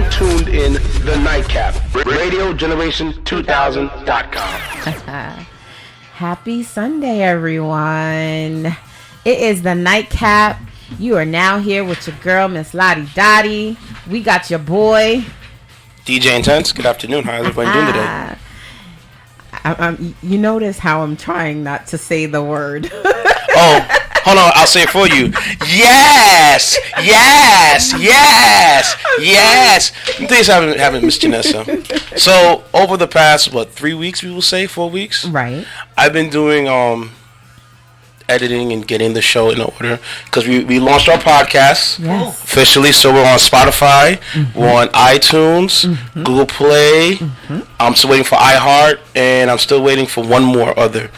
tuned in The Nightcap, RadioGeneration2000.com. Happy Sunday, everyone. It is The Nightcap. You are now here with your girl, Miss Lottie Dottie. We got your boy, DJ Intense. Good afternoon. How is everyone doing today? You notice how I'm trying not to say the word. Oh, hold on. I'll say it for you. Yes, yes, yes, yes. Things haven't, Miss Janessa. So over the past 3 weeks, we will say 4 weeks. Right. I've been doing editing and getting the show in order because we launched our podcast officially. So we're on Spotify, we're on iTunes, Google Play. I'm still waiting for iHeart, and I'm still waiting for one more other.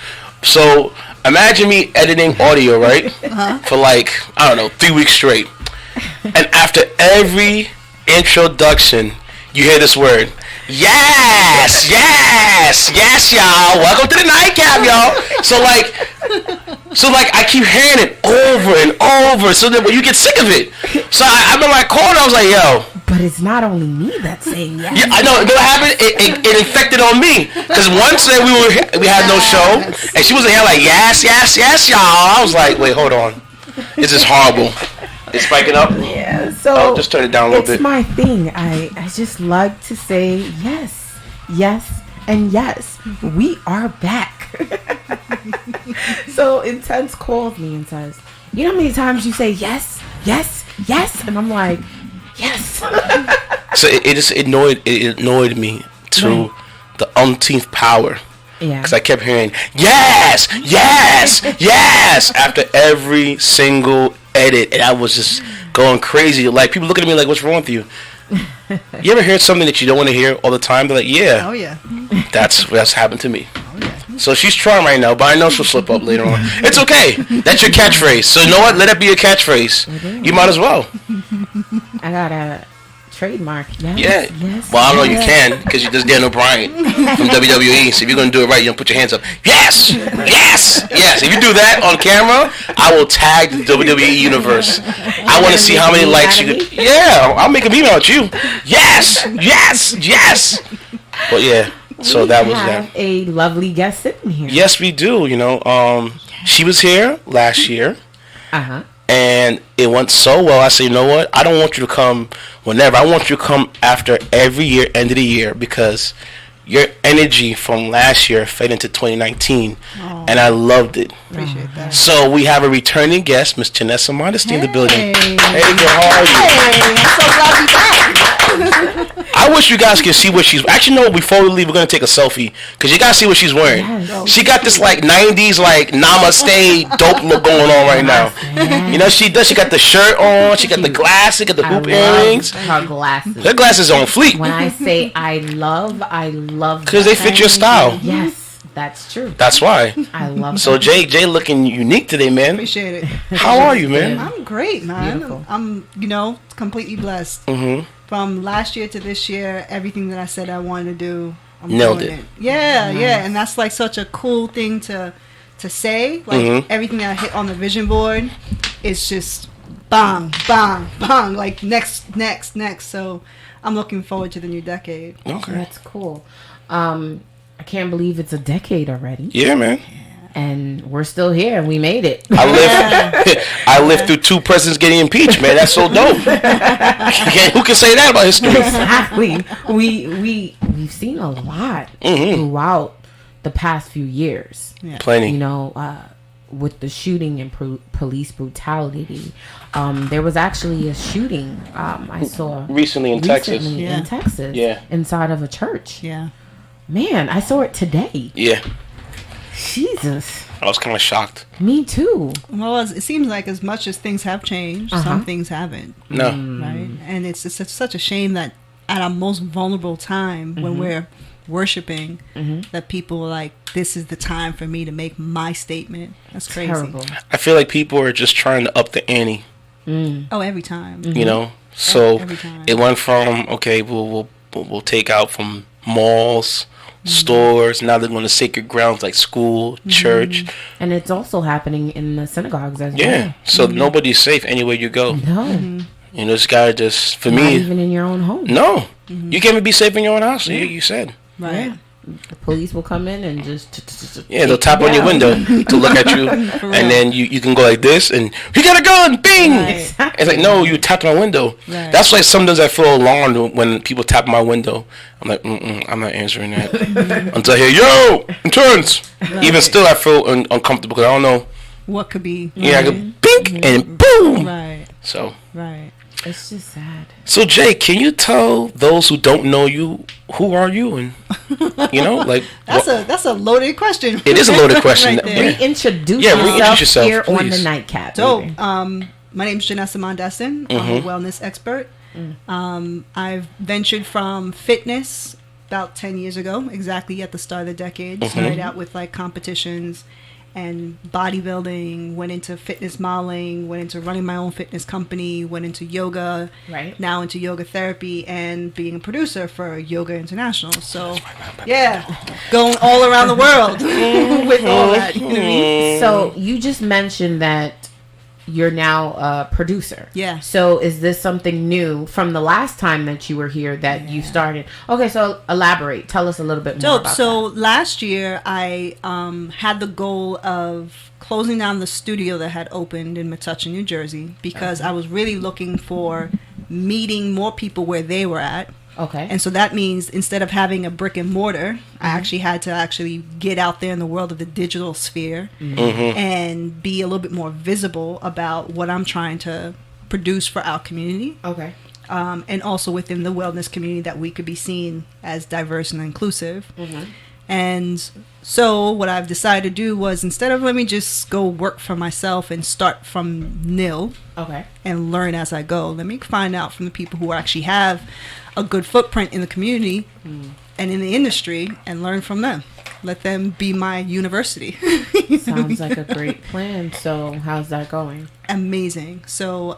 So imagine me editing audio, right? For 3 weeks straight. And after every introduction, you hear this word. Yes, yes, yes, y'all. Welcome to the Nightcap, y'all. So I keep hearing it over and over, so that when you get sick of it. So I remember I called. I was like, "Yo." But it's not only me that's saying yes. Yeah, I know. You know what happened? It infected on me because once we had no show, and she was in here like, "Yes, yes, yes, y'all." I was like, "Wait, hold on. This is horrible." It's spiking up. Yeah. So just turn it down a little bit. It's my thing. I just like to say yes, yes, and yes. We are back. So Intense calls me and says, "You know how many times you say yes, yes, yes?" And I'm like, "Yes." So it just annoyed me to the umpteenth power. Yeah. Because I kept hearing yes, yes, yes after every single edit, and I was just going crazy. Like people looking at me like, "What's wrong with you?" You ever hear something that you don't want to hear all the time? They're like, "Yeah." Oh yeah. That's happened to me. Oh, yeah. So she's trying right now, but I know she'll slip up later on. It's okay. That's your catchphrase. So you know what? Let it be your catchphrase. You might as well. I got a trademark. Yes, yeah. Yes, well, I don't know you can because you're just Daniel Bryan from WWE. So if you're going to do it right, you're going to put your hands up. Yes! Yes! Yes! If you do that on camera, I will tag the WWE universe. I want to see how many likes you could. Yeah, I'll make a meme out you. Yes! Yes! Yes! But yeah, so that was that. A lovely guest sitting here. Yes, we do. She was here last year. And it went so well. I said, you know what? I don't want you to come whenever. I want you to come after every year, end of the year, because your energy from last year fed into 2019, and I loved it. Appreciate that. So we have a returning guest, Miss Janessa Modesty, in the building. Hey, girl, how are you? Hey, I'm so glad to be back. I wish you guys could see what she's. Actually, no. Before we leave, we're gonna take a selfie because you gotta see what she's wearing. Yes. She got this 90s namaste dope look going on right now. You know she does. She got the shirt on. She got the glasses. Got the hoop earrings. Her glasses. Her glasses on fleek. When I say I love because they fit your style. Yes. That's true. That's why. I love So Jay looking unique today, man. Appreciate it. How are you, man? I'm great, man. Beautiful. I'm completely blessed. From last year to this year, everything that I said I wanted to do, I'm nailed it. Yeah, yeah, and that's such a cool thing to say. Everything that I hit on the vision board is just bang, bang, bang. Next. So I'm looking forward to the new decade. Okay, that's cool. I can't believe it's a decade already. Yeah, man. And we're still here, and we made it. I lived through 2 presidents getting impeached, man. That's so dope. Who can say that about history? Exactly. We've seen a lot throughout the past few years. Yeah. Plenty. With the shooting and police brutality. There was actually a shooting I saw recently in Texas. Yeah. Inside of a church. Yeah. Man, I saw it today. Yeah. Jesus. I was kind of shocked. Me too. Well, it seems like as much as things have changed, some things haven't. No. Right? And it's such a shame that at our most vulnerable time when we're worshiping, that people are like, this is the time for me to make my statement. That's crazy. Terrible. I feel like people are just trying to up the ante. Oh, every time. You know? So every time. It went from, okay, we'll take out from malls, stores. Now they're going to sacred grounds like school, church. And it's also happening in the synagogues as well. Yeah. So nobody's safe anywhere you go. No. You know, this guy just, for Not me, even in your own home. no. You can't even be safe in your own house. You said. Right. Yeah. The police will come in and just Yeah, they'll tap on your window to look at you, and then you can go like this, and he got a gun, bing! Right. It's like, no, you tapped my window. Right. That's why sometimes I feel alarmed when people tap my window. I'm like, I'm not answering that until I hear, yo, insurance. Right. Even still, I feel uncomfortable because I don't know. What could be? Yeah, I go bink and boom. Right. So. Right. It's just sad. So Jay, can you tell those who don't know you who are you, and you know, like That's a loaded question. It is a loaded question. Right there. Reintroduce reintroduce yourself, here on please. the Nightcap. So, baby. my name's Janessa Mondestin. I'm a wellness expert. I've ventured from fitness about 10 years ago, exactly at the start of the decade. Started out with like competitions and bodybuilding, went into fitness modeling, went into running my own fitness company, went into yoga, Right. now into yoga therapy and being a producer for Yoga International. So, yeah, going all around the world with all that, you know what I mean? So you just mentioned that you're now a producer. Yeah. So is this something new from the last time that you were here that you started? Okay, so elaborate. Tell us a little bit more Dope. about So last year, I had the goal of closing down the studio that had opened in Metuchen, New Jersey, because I was really looking for meeting more people where they were at. that. Okay. And so that means instead of having a brick and mortar, I actually had to actually get out there in the world of the digital sphere and be a little bit more visible about what I'm trying to produce for our community. Okay. And also within the wellness community, that we could be seen as diverse and inclusive. And so what I've decided to do was, instead of let me just go work for myself and start from nil Okay. and learn as I go, let me find out from the people who actually have a good footprint in the community and in the industry and learn from them. Let them be my university. Sounds like a great plan. So how's that going? Amazing. So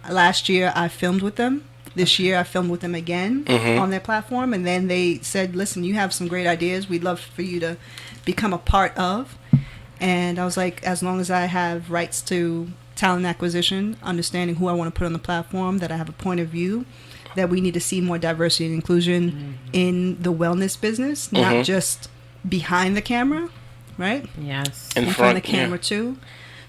last year I filmed with them. This year I filmed with them again on their platform, and then they said, listen, you have some great ideas. We'd love for you to become a part of. And I was like, as long as I have rights to talent acquisition, understanding who I want to put on the platform, that I have a point of view, that we need to see more diversity and inclusion in the wellness business, not just behind the camera, right? Yes. In In front front, of the camera too.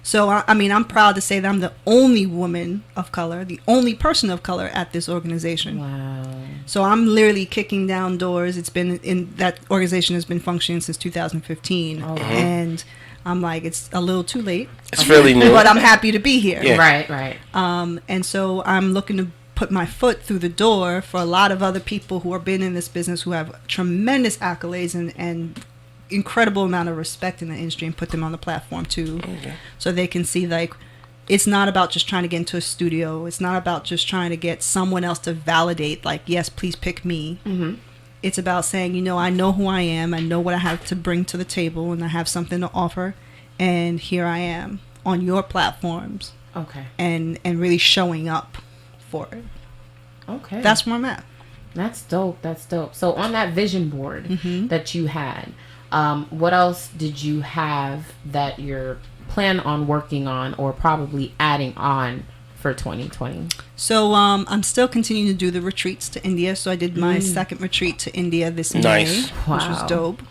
So I mean, I'm proud to say that I'm the only woman of color, the only person of color at this organization. Wow. So I'm literally kicking down doors. It's been in that organization has been functioning since 2015, and I'm like, it's a little too late, It's fairly new. but I'm happy to be here. Yeah. Right. Right. And so I'm looking to put my foot through the door for a lot of other people who have been in this business, who have tremendous accolades and incredible amount of respect in the industry, and put them on the platform too, so they can see, like, it's not about just trying to get into a studio. It's not about just trying to get someone else to validate, like, yes, please pick me. It's about saying, you know, I know who I am. I know what I have to bring to the table, and I have something to offer. And here I am on your platforms, Okay. and really showing up for it. Okay. That's where I'm at. That's dope. That's dope. So on that vision board that you had, what else did you have that you're plan on working on or probably adding on for 2020? So I'm still continuing to do the retreats to India. So I did my second retreat to India this Nice. May, which was Wow. dope.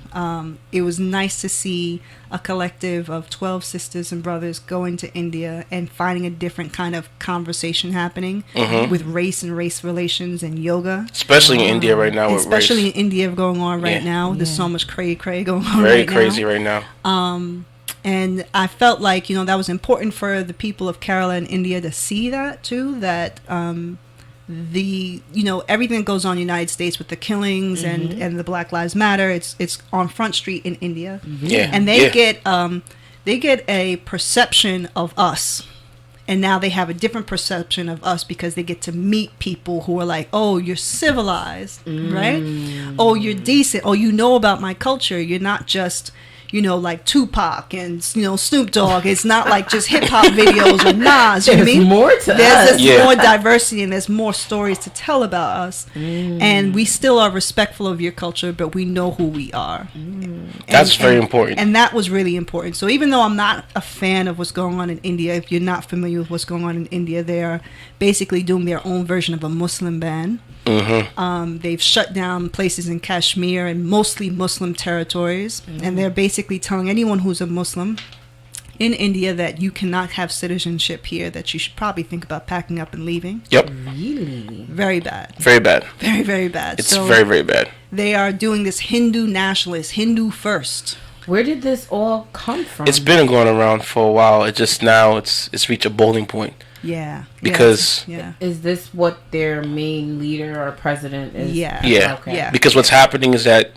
It was nice to see a collective of 12 sisters and brothers going to India and finding a different kind of conversation happening with race and race relations and yoga. Especially in India right now with Especially race. in India going on right Yeah. now. There's so much cray going on Very right now. crazy right now. And I felt like, you know, that was important for the people of Kerala and India to see that too, that you know, everything that goes on in the United States with the killings and the Black Lives Matter, it's on Front Street in India. Yeah. And they yeah. get a perception of us. And now they have a different perception of us because they get to meet people who are like, oh, you're civilized, right? Oh, you're decent. Oh, you know about my culture. You're not just, like Tupac and Snoop Dogg. It's not like just hip hop videos or Nas. You know what I There's mean? more to There's us. this more diversity and there's more stories to tell about us. And we still are respectful of your culture, but we know who we are. That's very important. And that was really important. So even though I'm not a fan of what's going on in India, if you're not familiar with what's going on in India, they are basically doing their own version of a Muslim ban. They've shut down places in Kashmir and mostly Muslim territories, and they're basically telling anyone who's a Muslim in India that you cannot have citizenship here, that you should probably think about packing up and leaving. Yep. Really? Very bad. Very bad. Very, very bad. It's very, very bad. They are doing this Hindu nationalist, Hindu first. Where did this all come from? It's been going around for a while. It just now it's reached a boiling point. Yeah. Because yeah. Is this what their main leader or president is? Yeah. Yeah. Okay. Yeah. Because what's happening is that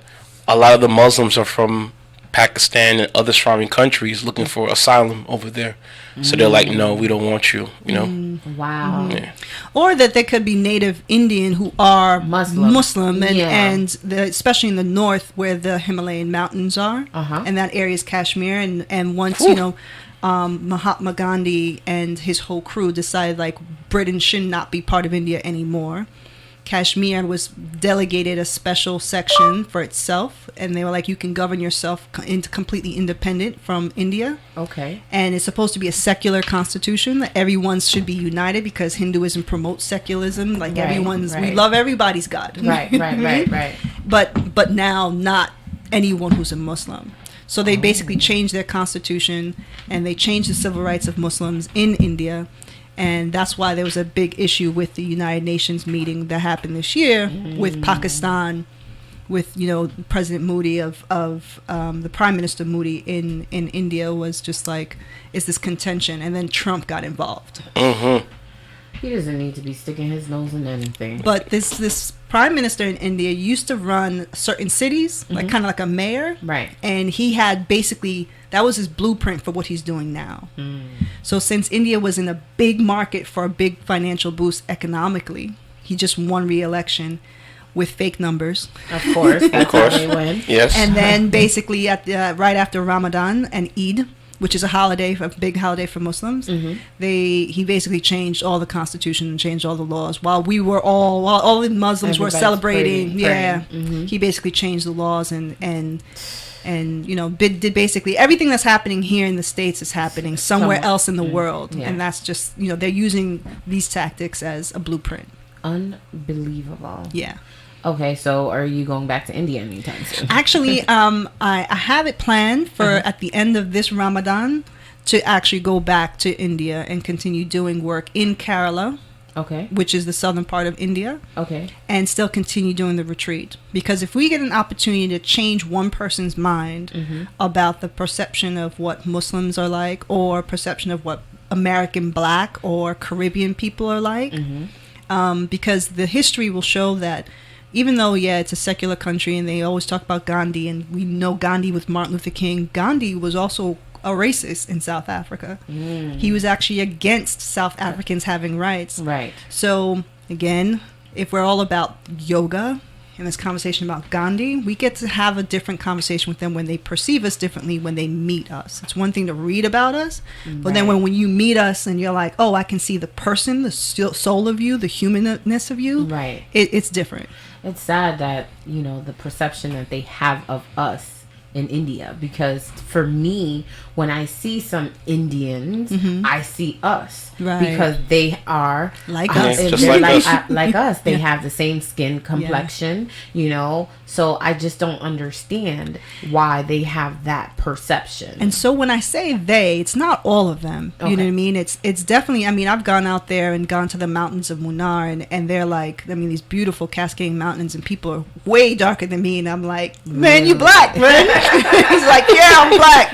a lot of the Muslims are from Pakistan and other surrounding countries looking for asylum over there. So they're like, no, we don't want you, Wow. Yeah. Or that there could be native Indian who are Muslim. and, Yeah. especially in the north where the Himalayan mountains are. And that area is Kashmir. And once, Mahatma Gandhi and his whole crew decided like Britain should not be part of India anymore, Kashmir was delegated a special section for itself, and they were like, you can govern yourself into completely independent from India. Okay. And it's supposed to be a secular constitution that everyone should be united because Hinduism promotes secularism. Like we love everybody's God. Right. But now not anyone who's a Muslim. So they basically changed their constitution and they changed the civil rights of Muslims in India. And that's why there was a big issue with the United Nations meeting that happened this year with Pakistan, with President Modi of the Prime Minister Modi in India was just like, is this contention? And then Trump got involved. He doesn't need to be sticking his nose in anything. But this Prime Minister in India used to run certain cities, like kind of like a mayor. Right. And he had basically, that was his blueprint for what he's doing now. So since India was in a big market for a big financial boost economically, he just won re-election with fake numbers. Of course. That's how they win. Yes. And then basically right after Ramadan and Eid, which is a big holiday for Muslims, he basically changed all the constitution and changed all the laws while all the Muslims were celebrating. praying. He basically changed the laws and did basically everything that's happening here in the States is happening somewhere else in the world. Yeah. And that's just, they're using these tactics as a blueprint. Unbelievable. Yeah. Okay, so are you going back to India anytime soon? Actually, I have it planned for at the end of this Ramadan to actually go back to India and continue doing work in Kerala, Okay. which is the southern part of India, Okay. and still continue doing the retreat. Because if we get an opportunity to change one person's mind about the perception of what Muslims are like, or perception of what American Black or Caribbean people are like, because the history will show that even though, it's a secular country and they always talk about Gandhi, and we know Gandhi with Martin Luther King, Gandhi was also a racist in South Africa. He was actually against South Africans having rights. Right. So, again, if we're all about yoga and this conversation about Gandhi, we get to have a different conversation with them when they perceive us differently when they meet us. It's one thing to read about us, but then when you meet us and you're like, oh, I can see the person, the soul of you, the humanness of you, Right. It's different. It's sad that, the perception that they have of us in India, because for me, when I see some Indians, I see us. Right. Because they are Like us. and Just they're like us. like us. They have the same skin complexion, so I just don't understand why they have that perception. And so when I say they, it's not all of them. You know what I mean? It's definitely, I've gone out there and gone to the mountains of Munnar, and they're like, these beautiful cascading mountains, and people are way darker than me, and I'm like, man, you black, man. He's like, yeah, I'm black.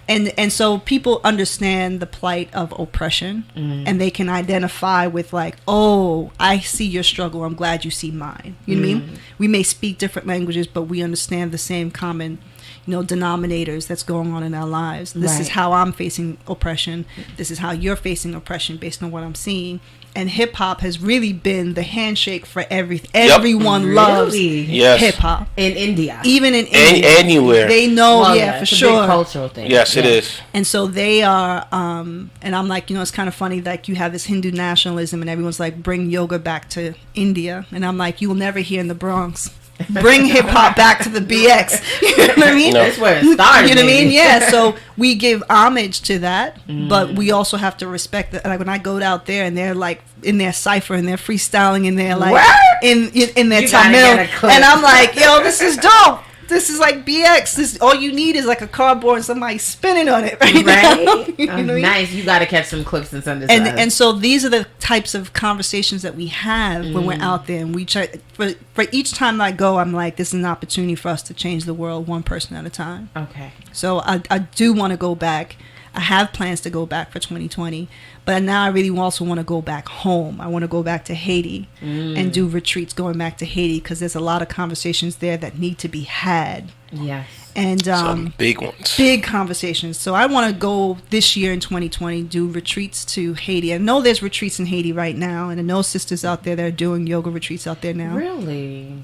And so people understand the plight of oppression, and they can identify with like, oh, I see your struggle. I'm glad you see mine. You know what I mean? We may speak different languages, but we understand the same common, denominators that's going on in our lives. This is Right. how I'm facing oppression. This is how you're facing oppression based on what I'm seeing. And hip hop has really been the handshake for everything. Everyone loves Really? Yes. hip hop. In India. Even in India, Anywhere. they know, Well, for it's a sure. big cultural thing. Yes, it Yeah. is. And so they are, and I'm like, it's kind of funny that you have this Hindu nationalism and everyone's like, bring yoga back to India. And I'm like, you will never hear in the Bronx, bring hip hop back to the BX. You know what I mean? No. That's where it started. You know what I mean? maybe. Yeah. So we give homage to that, but we also have to respect that. Like when I go out there and they're like in their cipher and they're freestyling and they're like What? in their You gotta Tamil, get a clip. and I'm like, yo, this is dope. This is like BX. This all you need is like a cardboard and somebody spinning on it, right? now. Right? You know what I mean? Nice. You got to catch some clips and send this And to us. and so these are the types of conversations that we have when we're out there, and we try for each time I go, I'm like, this is an opportunity for us to change the world one person at a time. Okay. So I do want to go back. I have plans to go back for 2020, but now I really also want to go back home. I want to go back to Haiti and do retreats going back to Haiti because there's a lot of conversations there that need to be had. Yes. And Some big ones. big conversations. So I want to go this year in 2020, do retreats to Haiti. I know there's retreats in Haiti right now, and I know sisters out there that are doing yoga retreats out there now. Really?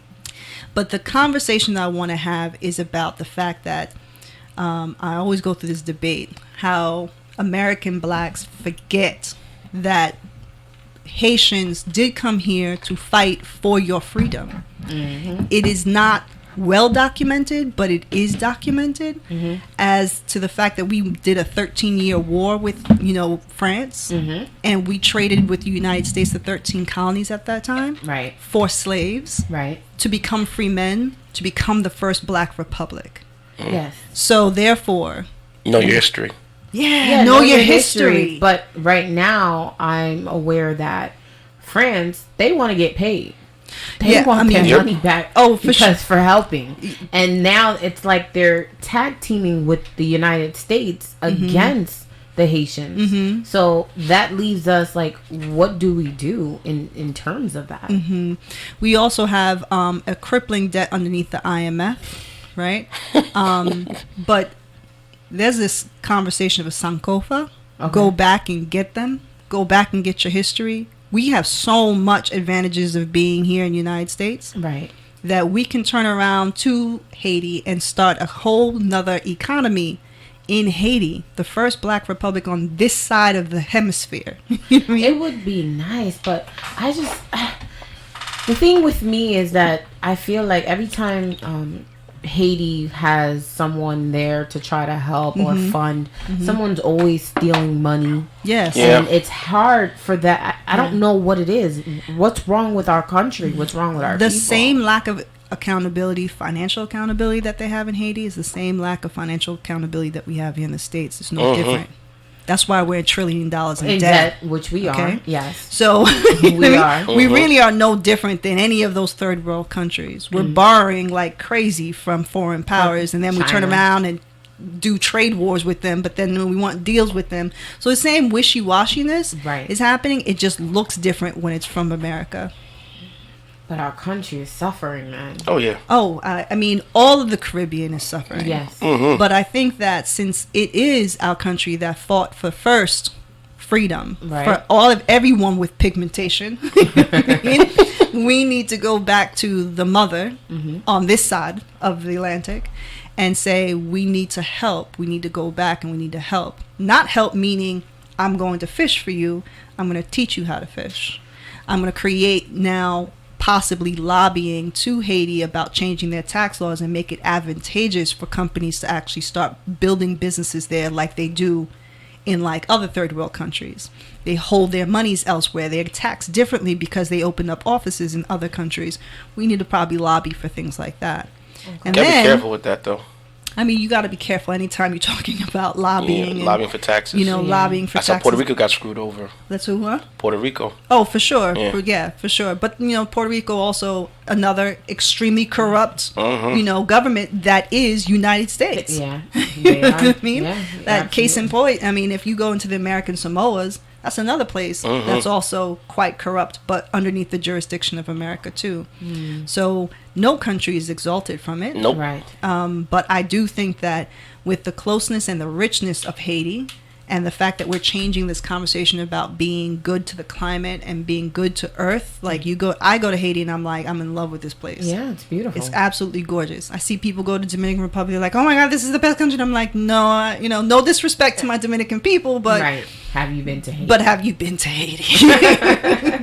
But the conversation that I want to have is about the fact that I always go through this debate how American blacks forget that Haitians did come here to fight for your freedom. It is not well documented, but it is documented as to the fact that we did a 13-year war with, France, and we traded with the United States, the 13 colonies at that time, Right. for slaves Right. to become free men, to become the first black republic. Yes. So therefore, Know your history. know your history. But right now, I'm aware that France, they want to get paid. They Yeah, want I mean- their money back. Oh, for because for helping. And now it's like they're tag teaming with the United States against the Haitians. So that leaves us like, what do we do in terms of that? We also have a crippling debt underneath the IMF, right? But there's this conversation of a Sankofa. Okay. Go back and get them. Go back and get your history. We have so much advantages of being here in the United States Right. that we can turn around to Haiti and start a whole nother economy in Haiti, the first black republic on this side of the hemisphere. You know what I mean? It would be nice, but I just the thing with me is that I feel like every time Haiti has someone there to try to help or fund, someone's always stealing money. Yes. Yeah. And it's hard for that. I don't know what it is. What's wrong with our country? What's wrong with our The people? same lack of accountability, financial accountability that they have in Haiti is the same lack of financial accountability that we have here in the States. It's no different. That's why we're $1 trillion in in debt. debt, which we are. Okay. Yes. So We are. we really are no different than any of those third world countries. We're borrowing like crazy from foreign powers, and then we turn China. around and do trade wars with them, but then we want deals with them. So the same wishy-washiness Right. is happening. It just looks different when it's from America. But our country is suffering, man. Oh yeah. Oh, I mean, all of the Caribbean is suffering. Yes. But I think that since it is our country that fought for first freedom Right. for everyone with pigmentation, we need to go back to the mother on this side of the Atlantic and say we need to help. We need to go back and we need to help. Not help meaning I'm going to fish for you. I'm going to teach you how to fish. I'm going to create now possibly lobbying to Haiti about changing their tax laws and make it advantageous for companies to actually start building businesses there like they do in like other third world countries. They hold their monies elsewhere. They're taxed differently because they open up offices in other countries. We need to probably lobby for things like that. And Gotta be then, careful with that though. I mean, you got to be careful anytime you're talking about Yeah, lobbying. and, lobbying for taxes. lobbying for I saw taxes. Puerto Rico got screwed over. That's who, huh? Puerto Rico. Oh, for sure. Yeah. For sure. But, Puerto Rico also another extremely corrupt, government that is United States. Yeah. You know what I mean? Yeah, That case in absolutely. point, I mean, if you go into the American Samoas, That's another place that's also quite corrupt, but underneath the jurisdiction of America too. So no country is exalted from it. Nope. Right. But I do think that with the closeness and the richness of Haiti, and the fact that we're changing this conversation about being good to the climate and being good to Earth, like I go to Haiti and I'm like, I'm in love with this place. Yeah, it's beautiful. It's absolutely gorgeous. I see people go to Dominican Republic, they're like, oh my God, this is the best country. And I'm like, no, no disrespect to my Dominican people, but right. Have you been to Haiti? But have you been to Haiti? You know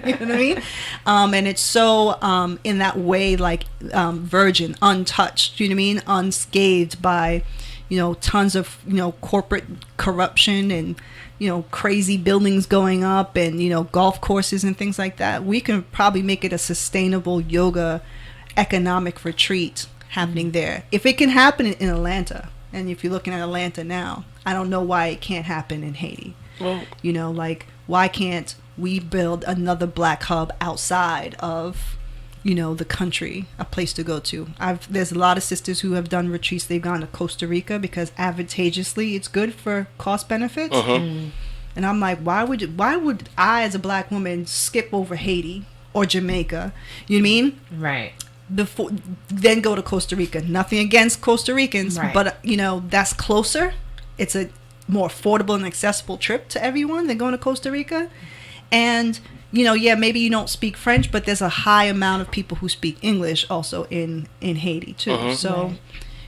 what I mean? And it's so in that way, like virgin, untouched. You know what I mean? Unscathed by, tons of corporate corruption and crazy buildings going up and golf courses and things like that. We can probably make it a sustainable yoga economic retreat happening there. If it can happen in Atlanta, and if you're looking at Atlanta now, I don't know why it can't happen in Haiti. Well, Like, why can't we build another black hub outside of the country, a place to go to? There's a lot of sisters who have done retreats. They've gone to Costa Rica because advantageously it's good for cost benefits. And I'm like, why would I as a black woman skip over Haiti or Jamaica? You know what I mean? Right. Before then go to Costa Rica. Nothing against Costa Ricans, right. but that's closer. It's a more affordable and accessible trip to everyone than going to Costa Rica. And maybe you don't speak French, but there's a high amount of people who speak English also in Haiti too. So,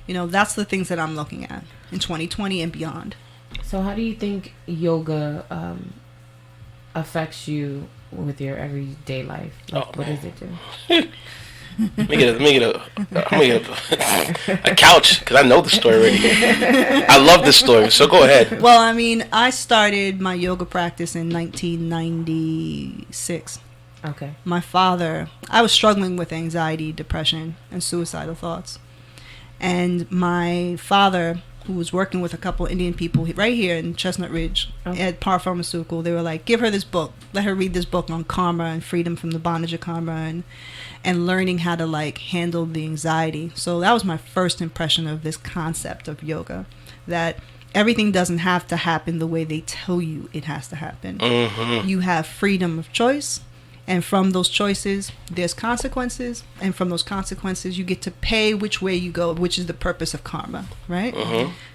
that's the things that I'm looking at in 2020 and beyond. So how do you think yoga affects you with your everyday life? Like, what does it do? Let me get a couch, because I know the story already. I love this story, so go ahead. Well, I mean, I started my yoga practice in 1996. Okay. My father, I was struggling with anxiety, depression, and suicidal thoughts. And my father, who was working with a couple Indian people right here in Chestnut Ridge at Par Pharmaceutical, they were like, give her this book. Let her read this book on karma and freedom from the bondage of karma and learning how to like handle the anxiety. So that was my first impression of this concept of yoga, that everything doesn't have to happen the way they tell you it has to happen. You have freedom of choice. And from those choices, there's consequences. And from those consequences, you get to pay which way you go, which is the purpose of karma, right?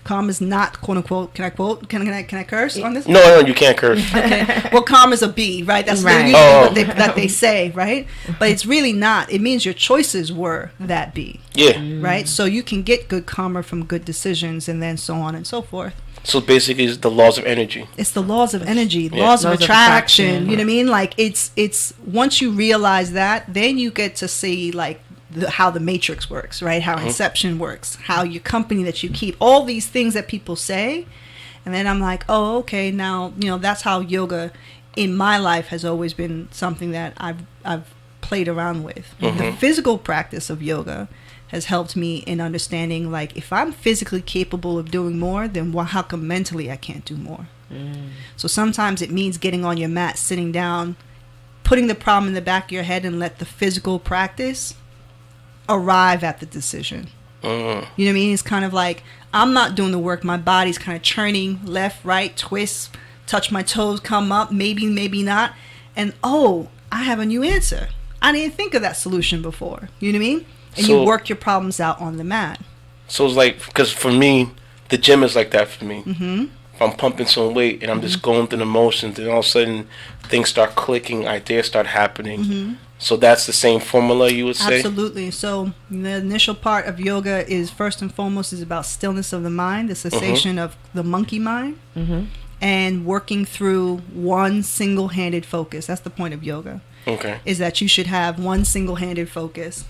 Karma is not, quote unquote, can I quote? Can I curse on this? No, you can't curse. Okay. Well, karma's a B, right? That's right. That they say, right? But it's really not. It means your choices were that B. Yeah. Right? So you can get good karma from good decisions and then so on and so forth. So basically, it's the laws of energy. It's the laws of energy, laws of attraction. You know what I mean? Like it's once you realize that, then you get to see like how the matrix works, right? How Inception works, how your company that you keep, all these things that people say, and then I'm like, oh, okay, now that's how yoga in my life has always been something that I've played around with. The physical practice of yoga has helped me in understanding, like, if I'm physically capable of doing more, then how come mentally I can't do more? So sometimes it means getting on your mat, sitting down, putting the problem in the back of your head and let the physical practice arrive at the decision. You know what I mean? It's kind of like, I'm not doing the work. My body's kind of churning left, right, twist, touch my toes, come up, maybe, maybe not. And, I have a new answer. I didn't think of that solution before. You know what I mean? And you work your problems out on the mat. So it's like, because for me, the gym is like that for me. If I'm pumping some weight and I'm just going through the motions, and all of a sudden things start clicking, ideas start happening. So that's the same formula, you would say? Absolutely. So the initial part of yoga is first and foremost is about stillness of the mind, the cessation of the monkey mind, and working through one single-handed focus. That's the point of yoga. Okay. Is that you should have one single-handed focus.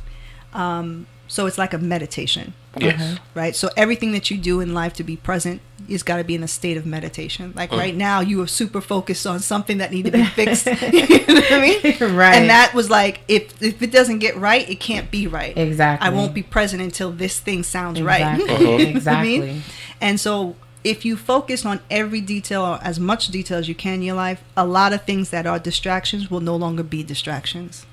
So it's like a meditation. Yes. Right? So everything that you do in life to be present is got to be in a state of meditation. Like right now, you are super focused on something that need to be fixed. You know what I mean? Right. And that was like, if it doesn't get right, it can't be right. Exactly. I won't be present until this thing sounds Exactly. right. Exactly. I mean? And so if you focus on every detail, or as much detail as you can in your life, a lot of things that are distractions will no longer be distractions.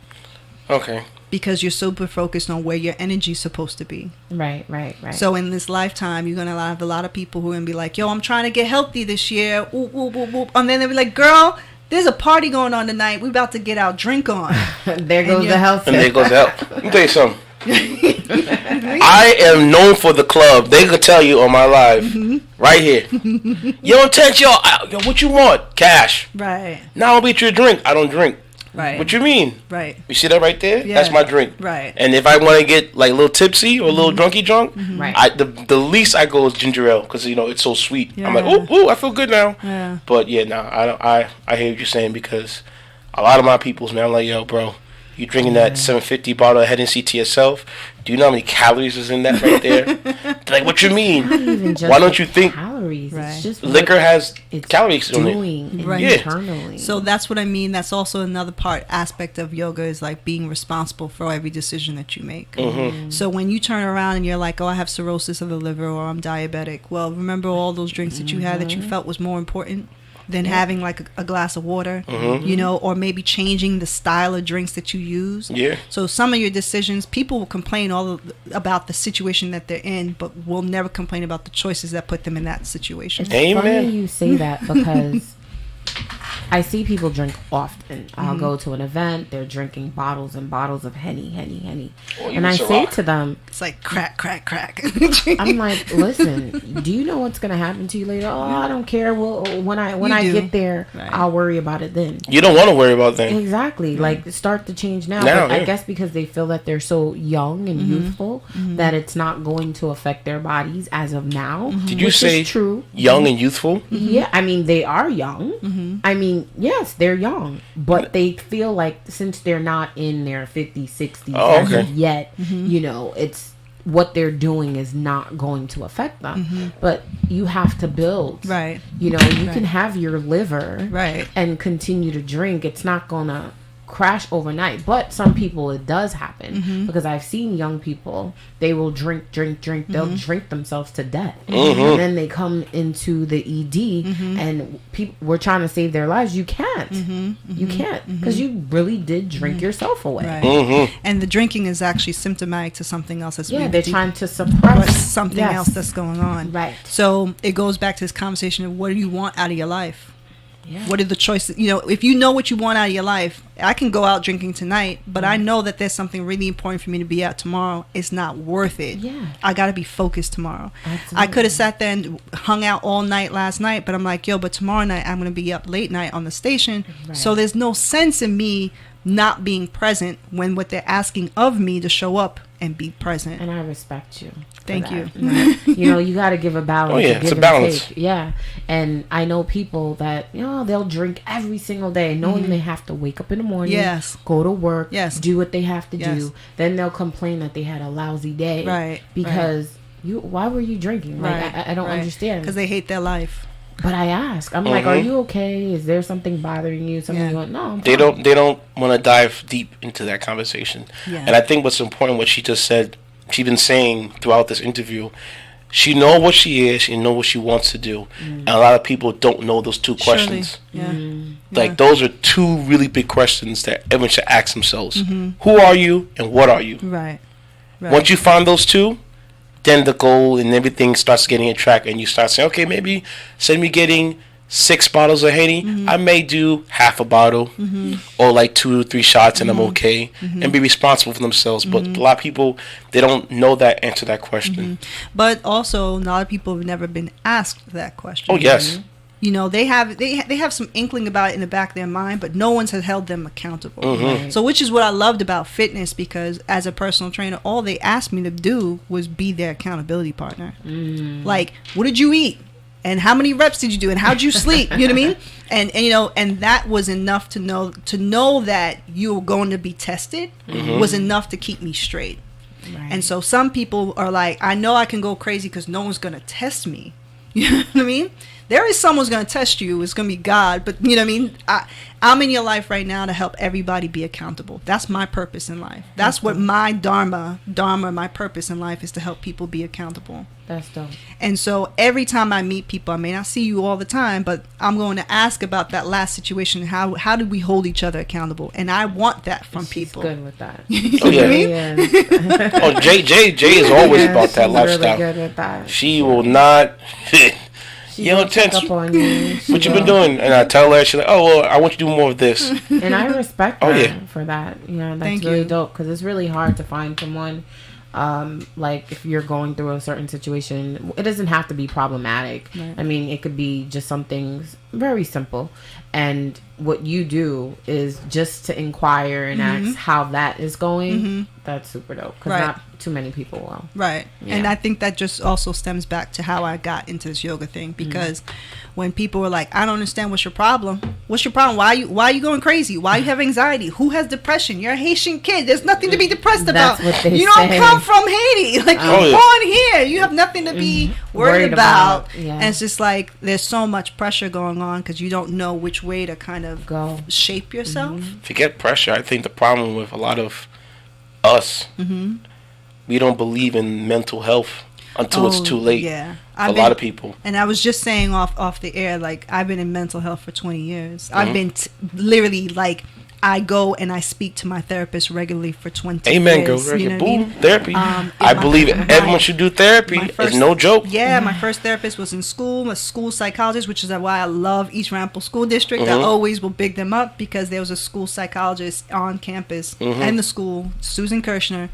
Okay. Because you're super focused on where your energy is supposed to be. Right. So in this lifetime, you're going to have a lot of people who are going to be like, yo, I'm trying to get healthy this year. Ooh, ooh, ooh, ooh. And then they'll be like, girl, there's a party going on tonight. We about to get our drink on. There goes the health. And there goes the health. Let me tell you something. I am known for the club. They could tell you on my live right here. Yo, intense, yo, what you want? Cash. Right. Now I'll beat you a drink. I don't drink. Right. What you mean? Right. You see that right there? Yeah. That's my drink. Right. And if I want to get like a little tipsy or a little drunky drunk, Right. the least I go is ginger ale because it's so sweet. Yeah. I'm like, ooh, I feel good now. Yeah. But yeah, no, I hear what you're saying because a lot of my peoples, man, I'm like, yo, bro, you drinking that 750 bottle of Hennessy to yourself? Do you know how many calories is in that right there? They're like, what you mean? Not even just Why don't you think calories? Right. It's just liquor what has it's calories on it? doing Right. internally. So that's what I mean. That's also another aspect of yoga is like being responsible for every decision that you make. So when you turn around and you're like, oh, I have cirrhosis of the liver or I'm diabetic. Well, remember all those drinks that you had that you felt was more important than having like a glass of water, or maybe changing the style of drinks that you use. Yeah. So some of your decisions, people will complain about the situation that they're in, but will never complain about the choices that put them in that situation. It's Amen. funny you say that because I see people drink often. I'll go to an event, they're drinking bottles and bottles of Henny. Or even And I say Ciroc. to them, It's like crack. I'm like, listen, do you know what's going to happen to you later? Oh, I don't care. Well, when I do. get there, Right. I'll worry about it then. You don't want to worry about things. Exactly. Like, start to change now. Now, But I yeah. guess because they feel that they're so young and youthful that it's not going to affect their bodies as of now. Did you which say is true? young and youthful? Yeah, I mean, they are young. I mean, yes, they're young. But they feel like since they're not in their 50s, 60s Oh, as okay. of yet, it's what they're doing is not going to affect them. But you have to build. Right. You can have your liver Right. and continue to drink. It's not going to crash overnight. But some people, it does happen. Because I've seen young people, they will drink. They'll drink themselves to death. And then they come into the ED and we're trying to save their lives. You can't. You can't. Because you really did drink yourself away. Right. And the drinking is actually symptomatic to something else that's Yeah, really they're deep- trying to suppress something Yes. else that's going on. Right. So it goes back to this conversation of what do you want out of your life? Yeah. What are the choices? If you know what you want out of your life, I can go out drinking tonight, but I know that there's something really important for me to be out tomorrow. It's not worth it. Yeah. I got to be focused tomorrow. Absolutely. I could have sat there and hung out all night last night, but I'm like, but tomorrow night I'm going to be up late night on the station. Right. So there's no sense in me not being present when what they're asking of me to show up and be present. And I respect you. for Thank that. you. You got to give a balance. Oh, yeah, give it's a and balance. take. Yeah. And I know people that, they'll drink every single day, knowing they have to wake up in the morning, Yes. go to work, Yes. do what they have to Yes. do. Then they'll complain that they had a lousy day. Right, Because why were you drinking? Like, I don't understand. Because they hate their life. But I ask, I'm like, are you okay? Is there something bothering you? Something Yeah. you want? No, I'm They fine. don't want to dive deep into that conversation. Yeah. And I think what's important, what she just said, she's been saying throughout this interview, she know what she is, she know what she wants to do. And a lot of people don't know those two questions. Yeah. Like those are two really big questions that everyone should ask themselves. Who are you and what are you? Right. Once you find those two, then the goal and everything starts getting in track, and you start saying, okay, maybe instead of me getting 6 bottles of Henny, I may do half a bottle or like 2 or 3 shots, and I'm okay, and be responsible for themselves. But a lot of people, they don't know that answer to that question. But also, a lot of people have never been asked that question. Oh yes, They have some inkling about it in the back of their mind, but no one's has held them accountable. So, which is what I loved about fitness, because as a personal trainer, all they asked me to do was be their accountability partner. Like, what did you eat? And how many reps did you do? And how'd you sleep? You know what I mean? And that was enough to know that you were going to be tested was enough to keep me straight. Right. And so some people are like, I know I can go crazy because no one's going to test me. You know what I mean? There is someone's going to test you. It's going to be God. But you know what I mean? I'm in your life right now to help everybody be accountable. That's my purpose in life. That's what my dharma, my purpose in life is, to help people be accountable. That's dope. And so every time I meet people, I may not see you all the time, but I'm going to ask about that last situation. How did we hold each other accountable? And I want that from She's people. good with that. oh yeah. Yeah. Oh, Jay is always about that lifestyle. Really good with that. She will not. She Yo, will check Tense, up on you. what you been doing? And I tell her, she's like, oh, well, I want you to do more of this. And I respect Oh, her yeah. for that. Yeah, that's Thank really you. dope because it's really hard to find someone. Like if you're going through a certain situation, it doesn't have to be problematic. Right. I mean, it could be just something very simple. And what you do is just to inquire and ask how that is going. That's super dope because Right. not too many people will. Right. Yeah. And I think that just also stems back to how I got into this yoga thing, because when people were like, I don't understand, what's your problem? What's your problem? Why are you going crazy? Why you have anxiety? Who has depression? You're a Haitian kid. There's nothing to be depressed about. That's what they You don't say. come from Haiti. Like, Oh, you're yeah. born here. You have nothing to be worried about. Yeah. And it's just like there's so much pressure going on because you don't know which way to kind of Go. shape yourself. Forget pressure. I think the problem with a lot of us, we don't believe in mental health until it's Oh, too late. Yeah. For a lot of people. And I was just saying off the air, like, I've been in mental health for 20 years. I've been literally, like, I go and I speak to my therapist regularly for 20 Amen, girl. years. You know what I Boom, mean? therapy. In I my- believe my- everyone should do therapy. my It's first- no joke. Yeah, my first therapist was in school, a school psychologist, which is why I love East Ramapo School District. I always will big them up because there was a school psychologist on campus and the school, Susan Kirshner,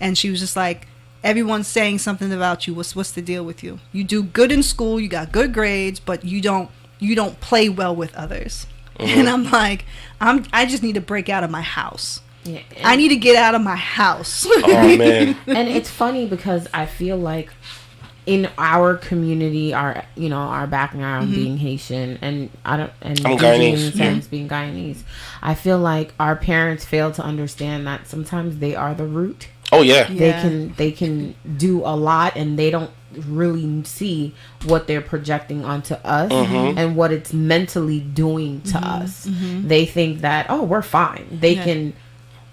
and she was just like, everyone's saying something about you. What's the deal with you? You do good in school, you got good grades, but you don't play well with others. And I'm like, I just need to break out of my house. Yeah. I need to get out of my house. Oh, man. And it's funny because I feel like in our community, our background being Haitian, and I'm Indian Guyanese. sense being Guyanese, I feel like our parents fail to understand that sometimes they are the root. Oh, yeah. Yeah. They can do a lot, and they don't really see what they're projecting onto us and what it's mentally doing to us. They think that, oh, we're fine. They can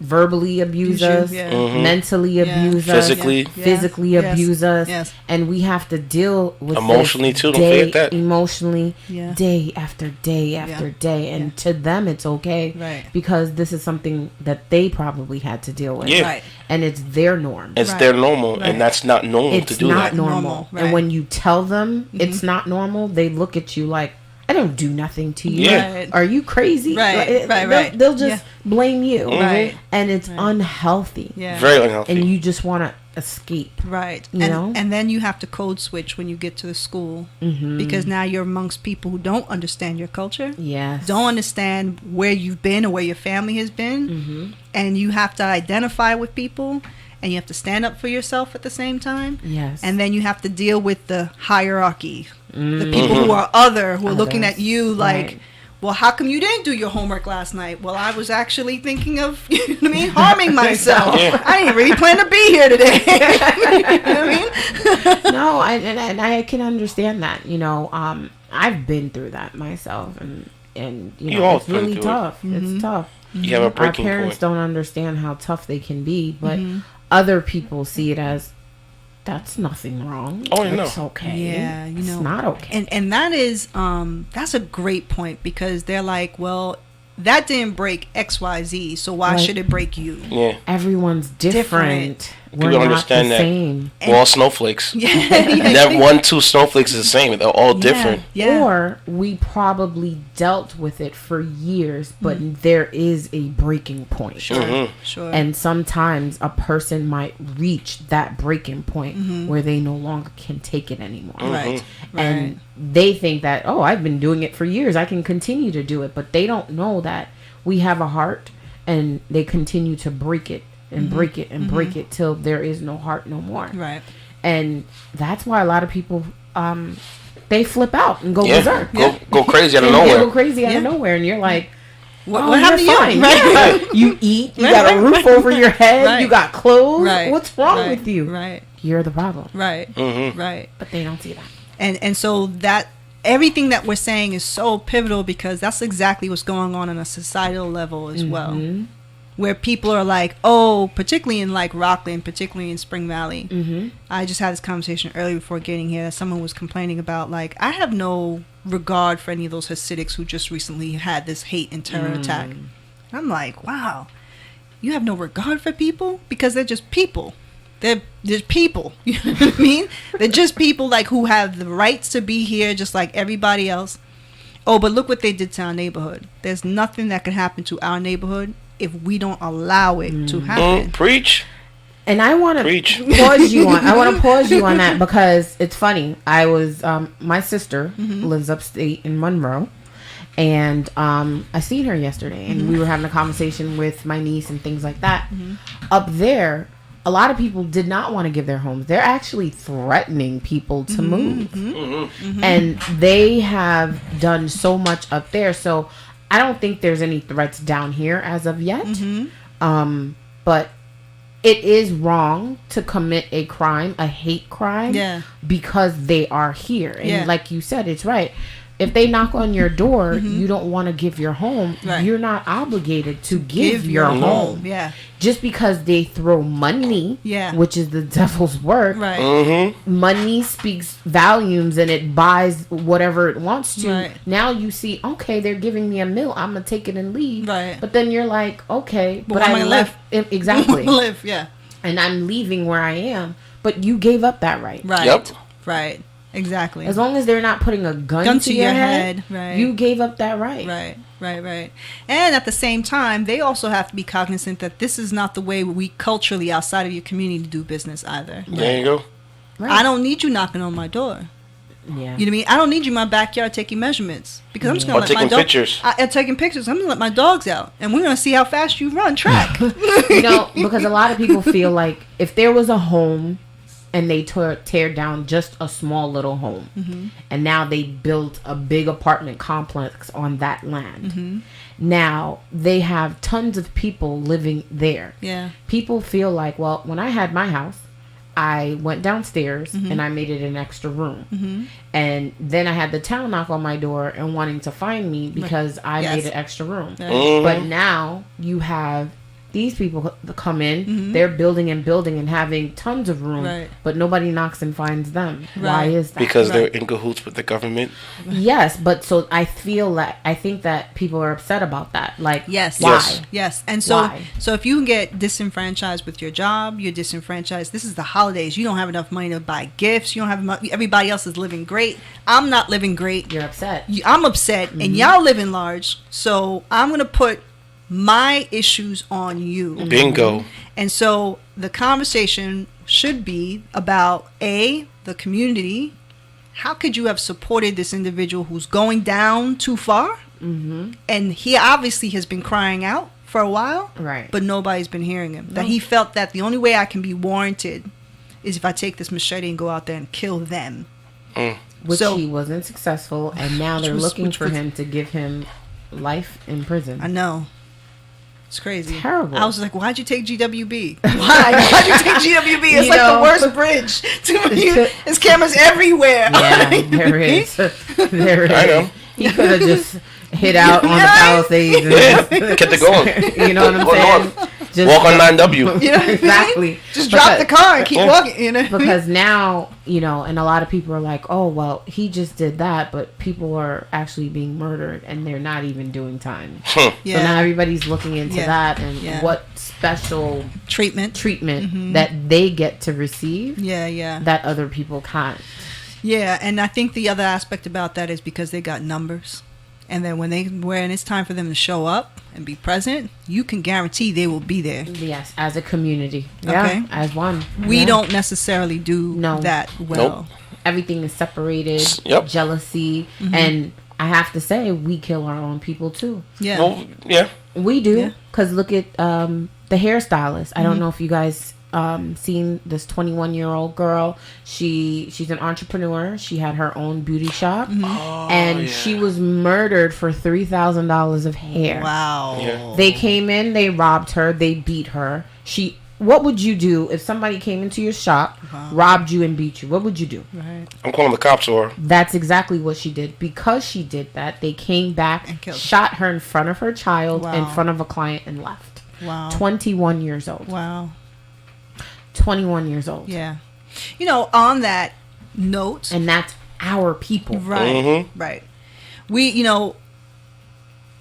verbally abuse us, mentally abuse us, Physically. physically Yes. abuse us, Yes. and we have to deal with Emotionally, this too. Don't day, forget that. emotionally, Yeah. day after day after day, and to them it's okay, Right. because this is something that they probably had to deal with, Yeah. Right. and it's their norm. It's Right. their normal, Right. and that's not normal to It's do not that. normal. Normal, right. And when you tell them it's not normal, they look at you like, I don't do nothing to you. Yeah. Right. Are you crazy? Right, right, right. They'll just blame you. Right. And it's unhealthy. Yeah. Very unhealthy. And you just want to escape. Right. You know? And then you have to code switch when you get to the school, because now you're amongst people who don't understand your culture, Yes. don't understand where you've been or where your family has been, and you have to identify with people, and you have to stand up for yourself at the same time. Yes. And then you have to deal with the hierarchy, the people who are other, who are looking Others. at you like, Right. well, how come you didn't do your homework last night? Well, I was actually thinking of, you know what I mean, harming myself. Yeah. I didn't really plan to be here today. You know what I mean? No, I can understand that. You know, I've been through that myself, and you You know, all it's been really through it. tough. It's tough. You have a Our breaking parents point. don't understand how tough they can be, but other people see it as that's nothing wrong. Oh, I know. It's okay. Yeah, you know. it's not okay. And that is that's a great point, because they're like, well, that didn't break XYZ, so why Right. should it break you? Yeah. Everyone's different. We're People not understand the that. same. We're all snowflakes. Yeah. Never one, two snowflakes is the same. They're all different. Yeah. Or we probably dealt with it for years, but there is a breaking point. Sure. Sure. And sometimes a person might reach that breaking point where they no longer can take it anymore. right. And they think that, oh, I've been doing it for years, I can continue to do it. But they don't know that we have a heart, and they continue to break it and break it and break it till there is no heart no more. Right. And that's why a lot of people they flip out and go Yeah. berserk. Go crazy out of And they go nowhere. crazy out of nowhere, and you're like, What, oh, what happened to you're you? fine. Right. Yeah. You eat, you Right, got a right, roof right. over your head, Right. you got clothes. Right. What's wrong Right. with you? Right. You're the problem. Right. Right. But they don't see that. And so that everything that we're saying is so pivotal, because that's exactly what's going on a societal level as well, where people are like, oh, particularly in like Rockland, particularly in Spring Valley. I just had this conversation earlier before getting here. Someone was complaining about, like, I have no regard for any of those Hasidics who just recently had this hate and terror attack. I'm like, wow, you have no regard for people because they're just people. They're people. You know what I mean? They're just people like who have the rights to be here, just like everybody else. Oh, but look what they did to our neighborhood. There's nothing that can happen to our neighborhood if we don't allow it to happen. Preach. And I want to Preach. pause you on. I want to pause you on that because it's funny. I was my sister lives upstate in Monroe, and I seen her yesterday, and we were having a conversation with my niece and things like that. Up there, a lot of people did not want to give their homes. They're actually threatening people to move, and they have done so much up there. So I don't think there's any threats down here as of yet. But it is wrong to commit a crime, a hate crime, because they are here. And like you said, it's right. If they knock on your door, you don't want to give your home, you're not obligated to give your home. Just because they throw money, which is the devil's work, money speaks volumes and it buys whatever it wants to. Now you see, okay, they're giving me $1 million, I'm going to take it and leave. But then you're like, okay, but I left. Exactly. And I'm leaving where I am. But you gave up that right. Right. Exactly. As long as they're not putting a gun to your head, you gave up that right. Right. And at the same time, they also have to be cognizant that this is not the way we culturally outside of your community do business either. There you go. I don't need you knocking on my door. You know what I mean? I don't need you in my backyard taking measurements because I'm just going to let my dog. Pictures. Taking pictures. I'm going to let my dogs out, and we're going to see how fast you run track. Because a lot of people feel like if there was a home and they tear down just a small little home, and now they built a big apartment complex on that land. Now they have tons of people living there. People feel like, well, when I had my house, I went downstairs and I made it an extra room. And then I had the town knock on my door and wanting to find me because I made an extra room. But now you have these people come in, they're building and having tons of room, but nobody knocks and finds them. Why is that? Because they're in cahoots with the government. Yes, but so I think that people are upset about that. Like, why? Yes. And so if you get disenfranchised with your job, you're disenfranchised. This is the holidays. You don't have enough money to buy gifts. You don't have enough. Everybody else is living great. I'm not living great. You're upset. I'm upset, and y'all living large. So I'm gonna put my issues on you. Bingo. And so the conversation should be about the community. How could you have supported this individual who's going down too far? And he obviously has been crying out for a while, but nobody's been hearing him. That he felt that the only way I can be warranted is if I take this machete and go out there and kill them. Which he wasn't successful, and now they're looking for him to give him life in prison. I know. It's crazy. Terrible. I was like, why'd you take GWB? Why'd you take GWB? It's like the worst bridge. There's cameras everywhere. Yeah, there is. There is. I know. He could have just hit out on the Palisades and kept it going. You know what I'm saying? Just walk on 9W. You know exactly. Just drop the car and keep walking. You know. Because now, and a lot of people are like, oh, well, he just did that, but people are actually being murdered and they're not even doing time. So now everybody's looking into that and what special treatment that they get to receive. That other people can't. Yeah, and I think the other aspect about that is because they got numbers. And then when it's time for them to show up and be present, you can guarantee they will be there. Yes, as a community. Okay. As one. We don't necessarily do that well. Nope. Everything is separated. Jealousy. And I have to say, we kill our own people too. Well, we do. Because look at the hairstylist. I don't know if you guys seen this 21-year-old girl. She's an entrepreneur. She had her own beauty shop, and she was murdered for $3,000 of hair. Wow. They came in, they robbed her, they beat her. What would you do if somebody came into your shop, robbed you, and beat you? What would you do? I'm calling the cops, or that's exactly what she did. Because she did that, they came back, and shot her in front of her child, in front of a client, and left. 21 years old. 21 years old. Yeah. On that note. And that's our people. Right. Right. We,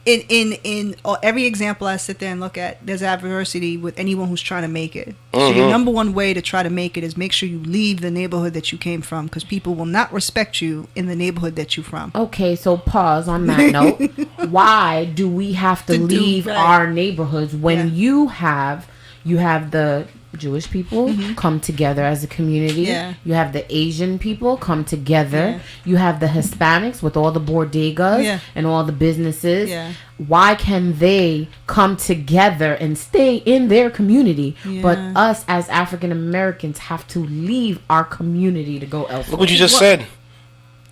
in every example I sit there and look at, there's adversity with anyone who's trying to make it. So your number one way to try to make it is make sure you leave the neighborhood that you came from, because people will not respect you in the neighborhood that you're from. Okay, so pause on that note. Why do we have to leave our neighborhoods when you have the Jewish people come together as a community. Yeah. You have the Asian people come together. Yeah. You have the Hispanics with all the bodegas and all the businesses. Yeah. Why can they come together and stay in their community, but us as African Americans have to leave our community to go elsewhere? Look what you just said.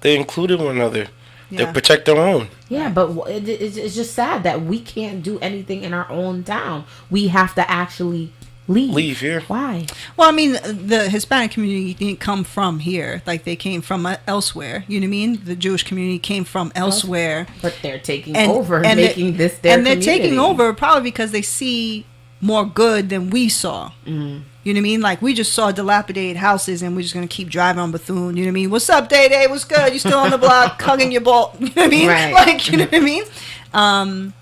They included one another. They protect their own. Yeah, but it's just sad that we can't do anything in our own town. We have to actually leave here. Why? Well, I mean, the Hispanic community didn't come from here. Like, they came from elsewhere. You know what I mean? The Jewish community came from elsewhere. But they're taking over and making this their community. And they're taking over probably because they see more good than we saw. Mm. You know what I mean? Like, we just saw dilapidated houses and we're just going to keep driving on Bethune. You know what I mean? What's up, Day Day? What's good? You still on the block hugging your ball? You know what I mean? Right. Like, you know what I mean? And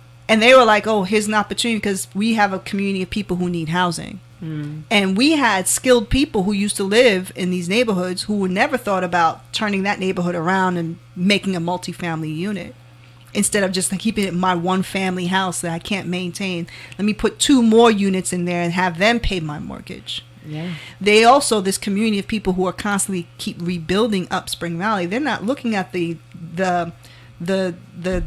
they were like, oh, here's an opportunity because we have a community of people who need housing. Mm. And we had skilled people who used to live in these neighborhoods who would never thought about turning that neighborhood around and making a multifamily unit. Instead of just like keeping it in my one family house that I can't maintain. Let me put 2 more units in there and have them pay my mortgage. Yeah. They also, this community of people who are constantly keep rebuilding up Spring Valley, they're not looking at the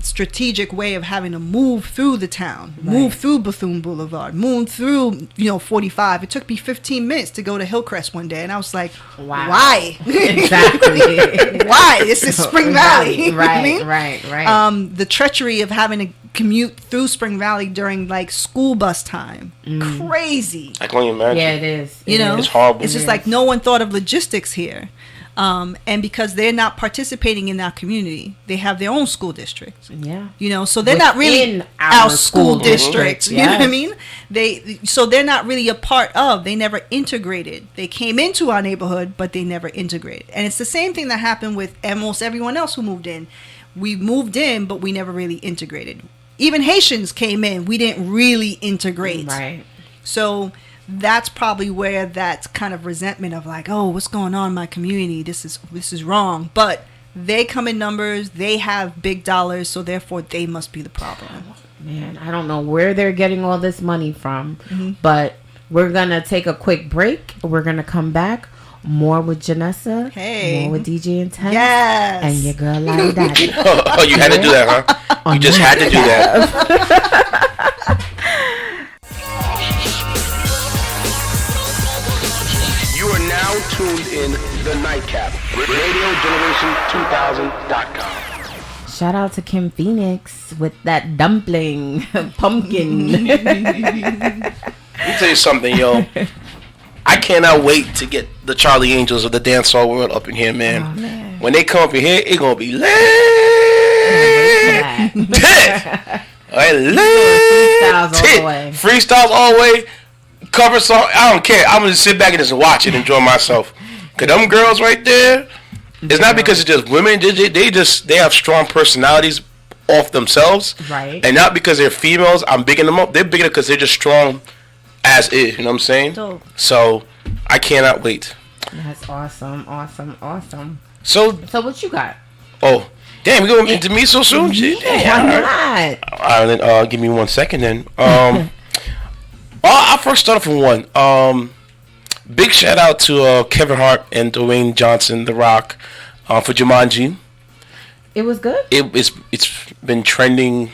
strategic way of having to move through the town, move through Bethune Boulevard, move through 45. It took me 15 minutes to go to Hillcrest one day, and I was like, wow. Why? Exactly. Why? This is Spring Valley. Right. The treachery of having to commute through Spring Valley during like school bus time. Crazy. I can only imagine. Yeah, it is. It's horrible. It's just like no one thought of logistics here. And because they're not participating in our community, they have their own school districts. Yeah. So they're not really in our school districts. You know what I mean? So they're not really a part of, they never integrated. They came into our neighborhood, but they never integrated. And it's the same thing that happened with almost everyone else who moved in. We moved in, but we never really integrated. Even Haitians came in, we didn't really integrate. Right. So that's probably where that kind of resentment of like, oh, what's going on in my community? This is wrong. But they come in numbers, they have big dollars, so therefore they must be the problem. Man, I don't know where they're getting all this money from, but we're gonna take a quick break. We're gonna come back. More with Janessa. Hey. More with DJ Intense. Yes. And your girl Lottie Daddy. Oh, you had to do that, huh? You just had to do that. You are now tuned in the Nightcap. RadioGeneration2000.com. Shout out to Kim Phoenix with that dumpling pumpkin. Let me tell you something, yo. I cannot wait to get the Charlie Angels of the dancehall world up in here, man. Oh, man. When they come up in here, it's gonna be lit. Alright, lit. Freestyles all the way. Freestyles all the way. Cover song. I don't care. I'm gonna just sit back and just watch it, enjoy myself. Cause them girls right there, it's not because it's just women. They have strong personalities off themselves, right? And not because they're females. I'm bigging them up. They're bigging because they're just strong as is. You know what I'm saying? Dope. So I cannot wait. That's awesome. So what you got? Oh, damn, we going into me so soon? Yeah, damn, why not? All right, then give me 1 second then. I'll first start off with one. Big shout out to Kevin Hart and Dwayne Johnson, The Rock, for Jumanji. It was good? It's been trending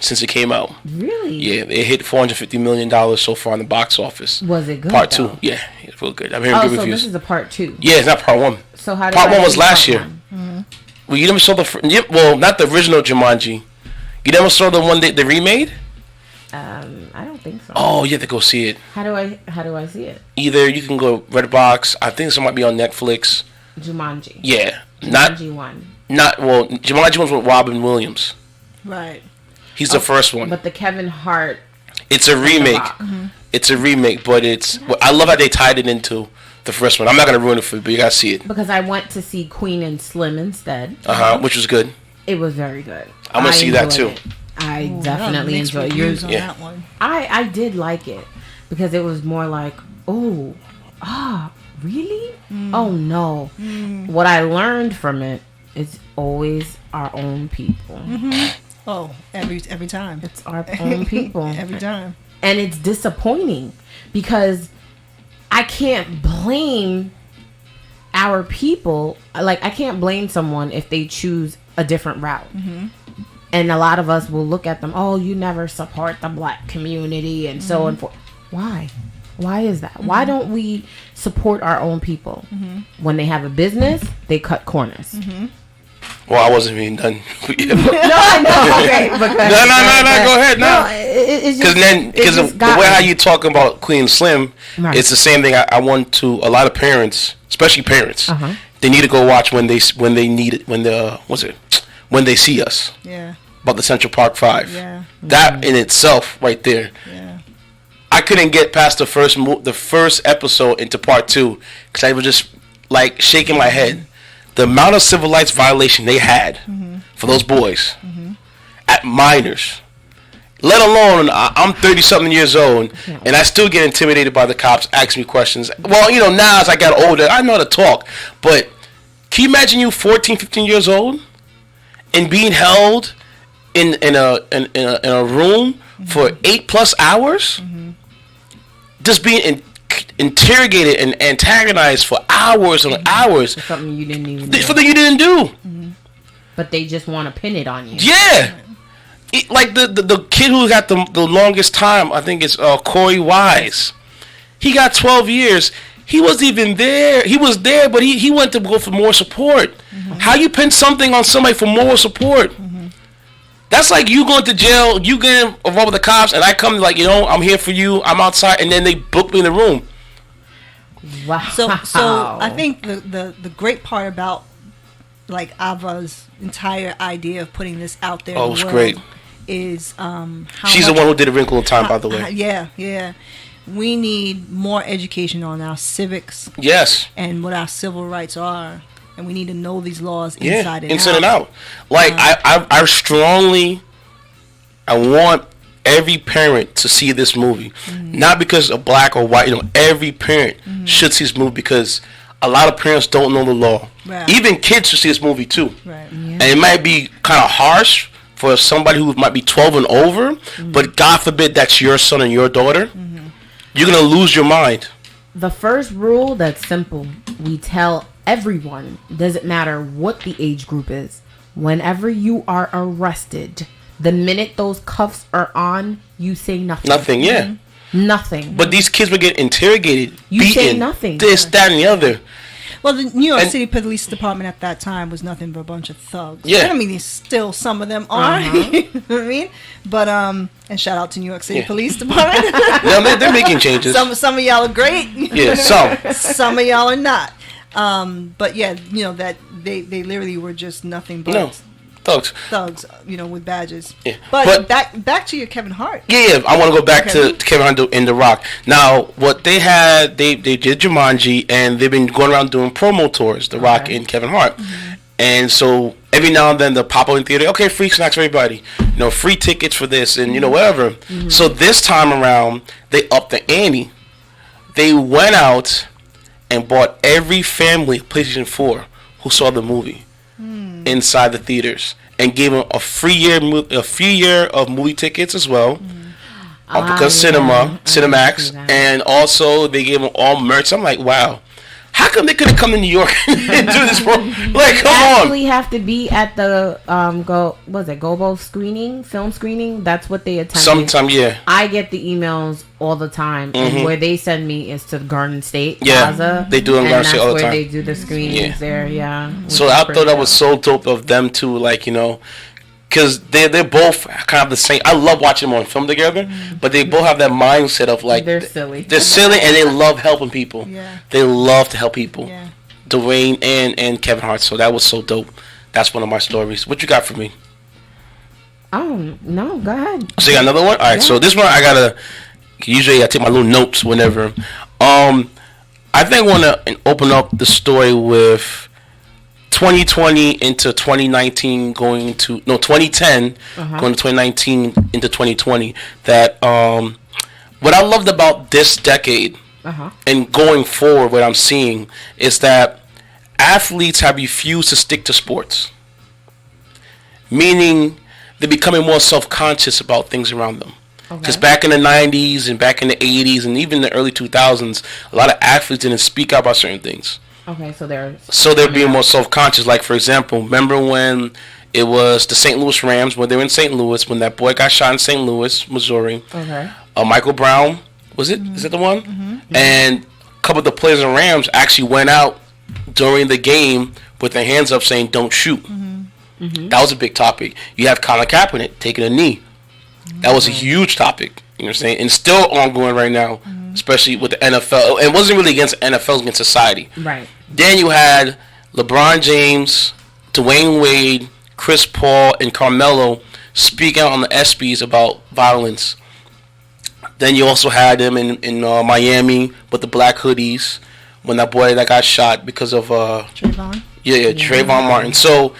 since it came out. Really? Yeah, it hit $450 million so far in the box office. Was it good? Part though? 2, yeah, it's real good. I'm hearing good reviews. So this is a part 2. Yeah, it's not part 1. So how did part 1 was last year. Mm-hmm. Well, you never saw well, not the original Jumanji. You never saw the one they remade? I don't think so. Oh, you have to go see it. How do I see it? Either you can go Redbox. I think some might be on Netflix. Jumanji. Yeah, Jumanji 1. Jumanji 1's with Robin Williams. Right. He's the first one. But the Kevin Hart. It's a remake. Mm-hmm. It's a remake, but I love how they tied it into the first one. I'm not gonna ruin it for you, but you gotta see it. Because I went to see Queen and Slim instead. Which was good. It was very good. I'm gonna see that too. I definitely enjoyed yours. On that one. I did like it because it was more like, really? Oh no. What I learned from it is always our own people. Oh, every time. It's our own people. Every time. And it's disappointing because I can't blame our people. Like, I can't blame someone if they choose a different route. And a lot of us will look at them, oh, you never support the black community and so on. Why? Why is that? Why don't we support our own people? When they have a business, they cut corners. Well, I wasn't even done. No, I know. Okay, no. Go ahead. No, because the way how you talking about Queen Slim, it's the same thing. I want to a lot of parents, especially parents. They need to go watch when they need it. When they see us. Yeah. About the Central Park 5. Yeah. That in itself, right there. Yeah. I couldn't get past the first episode into part 2 because I was just like shaking my head. The amount of civil rights violation they had for those boys at minors, let alone I'm 30-something years old and I still get intimidated by the cops asking me questions. Well, now as I got older, I know how to talk. But can you imagine you 14, 15 years old and being held in a room for 8+ hours, just being interrogated and antagonized for hours and hours. For something you didn't even do. Something you didn't do. But they just want to pin it on you. Yeah. Like the kid who got the longest time, I think it's Corey Wise. He got 12 years. He wasn't even there. He was there, but he went to go for more support. How you pin something on somebody for moral support? That's like you going to jail, you getting involved with the cops, and I come like, I'm here for you, I'm outside, and then they book me in the room. Wow. So I think the great part about like Ava's entire idea of putting this out there, it's great, is how she's the one who did A Wrinkle in Time, by the way. Yeah. We need more education on our civics. Yes. And what our civil rights are. And we need to know these laws inside and out. Like, I want every parent to see this movie. Not because of black or white. Every parent should see this movie because a lot of parents don't know the law. Right. Even kids should see this movie too. Right. Yeah. And it might be kind of harsh for somebody who might be 12 and over, but God forbid that's your son and your daughter. You're going to lose your mind. The first rule that's simple. We tell everyone, doesn't matter what the age group is, whenever you are arrested, the minute those cuffs are on, you say nothing. Nothing, yeah. Nothing. But these kids would get interrogated, beaten, say nothing. This, that, and the other. Well, the New York City Police Department at that time was nothing but a bunch of thugs. Yeah. I mean, there's still some of them are. You know what I mean? But, and shout out to New York City Police Department. No, they're making changes. Some of y'all are great. Yeah, Some of y'all are not. But yeah, that they literally were just nothing but thugs, with badges. Yeah. But back to your Kevin Hart. Yeah, I want to go back to Kevin Hart in The Rock. Now, what they had, they did Jumanji, and they've been going around doing promo tours, The Rock and Kevin Hart. And so every now and then they'll pop up in theater, okay, free snacks for everybody, free tickets for this, and whatever. So this time around, they upped the ante. They went out and bought every family PlayStation 4 who saw the movie inside the theaters, and gave them a free year of movie tickets as well, because Cinemax, and also they gave them all merch. I'm like, wow. How come they couldn't come to New York and do this? Like, come on. Actually, have to be at the Gobo film screening. That's what they attended. Sometime, yeah. I get the emails all the time, and where they send me is to Garden State Plaza. They do in Garden State all the time. That's where they do the screenings there. Yeah. So I thought that was so dope of them to because they're both kind of the same. I love watching them on film together, but they both have that mindset of like they're silly. They're silly, and they love helping people. Yeah. They love to help people. Yeah. Dwayne and Kevin Hart. So that was so dope. That's one of my stories. What you got for me? Oh no, go ahead. So you got another one? All right. Yeah. So this one usually I take my little notes whenever. I think I want to open up the story with 2020 into 2019 going to 2010 going to 2019 into 2020 that what I loved about this decade and going forward, what I'm seeing is that athletes have refused to stick to sports, meaning they're becoming more self-conscious about things around them. Because back in the 90s and back in the 80s and even the early 2000s, a lot of athletes didn't speak out about certain things. Okay, so they're being more self-conscious. Like, for example, remember when it was the St. Louis Rams, when they were in St. Louis, when that boy got shot in St. Louis, Missouri. Okay. Michael Brown, was it? Is it the one? Mm-hmm. And a couple of the players of the Rams actually went out during the game with their hands up saying, "Don't shoot." Mm-hmm. Mm-hmm. That was a big topic. You have Colin Kaepernick taking a knee. That was a huge topic. You know what I'm saying? And still ongoing right now, especially with the NFL. It wasn't really against the NFL, it was against society. Right. Then you had LeBron James, Dwayne Wade, Chris Paul, and Carmelo speak out on the ESPYs about violence. Then you also had them in Miami with the black hoodies when that boy that got shot because of Trayvon. Yeah, Trayvon Martin. So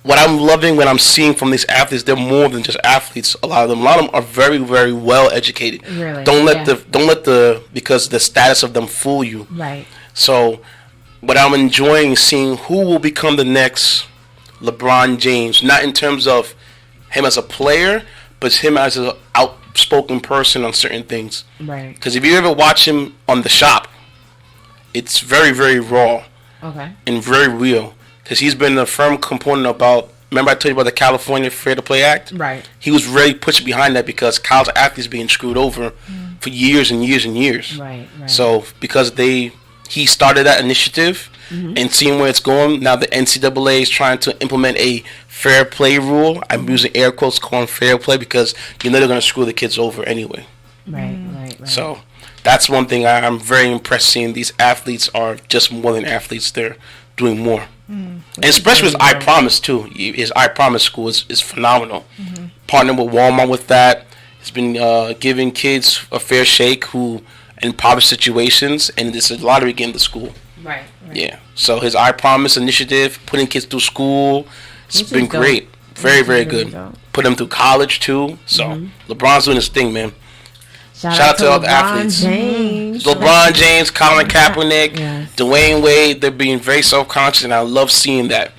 what I'm loving, what I'm seeing from these athletes, they're more than just athletes. A lot of them are very, very well educated. Really? Don't let the because the status of them fool you. Right. So what I'm enjoying is seeing who will become the next LeBron James, not in terms of him as a player, but him as an outspoken person on certain things. Right. Because if you ever watch him on The Shop, it's very, very raw. Okay. And very real. Because he's been a firm component about, remember I told you about the California Fair to Play Act? Right. He was really pushing behind that because college athletes being screwed over for years and years and years. Right. So because he started that initiative and seeing where it's going, now the NCAA is trying to implement a fair play rule. I'm using air quotes calling fair play because you know they're going to screw the kids over anyway. Right. So that's one thing I'm very impressed seeing. These athletes are just more than athletes. They're doing more. And especially with I Promise too. His I Promise school is phenomenal. Partnered with Walmart with that. He's been giving kids a fair shake who in impoverished situations, and it's a lottery game to school. Right. Yeah. So his I Promise initiative, putting kids through school, it's been great. Very, very good. Put them through college too. So LeBron's doing his thing, man. Shout out to all the athletes. LeBron James, Colin Kaepernick, Dwayne Wade. They're being very self-conscious, and I love seeing that.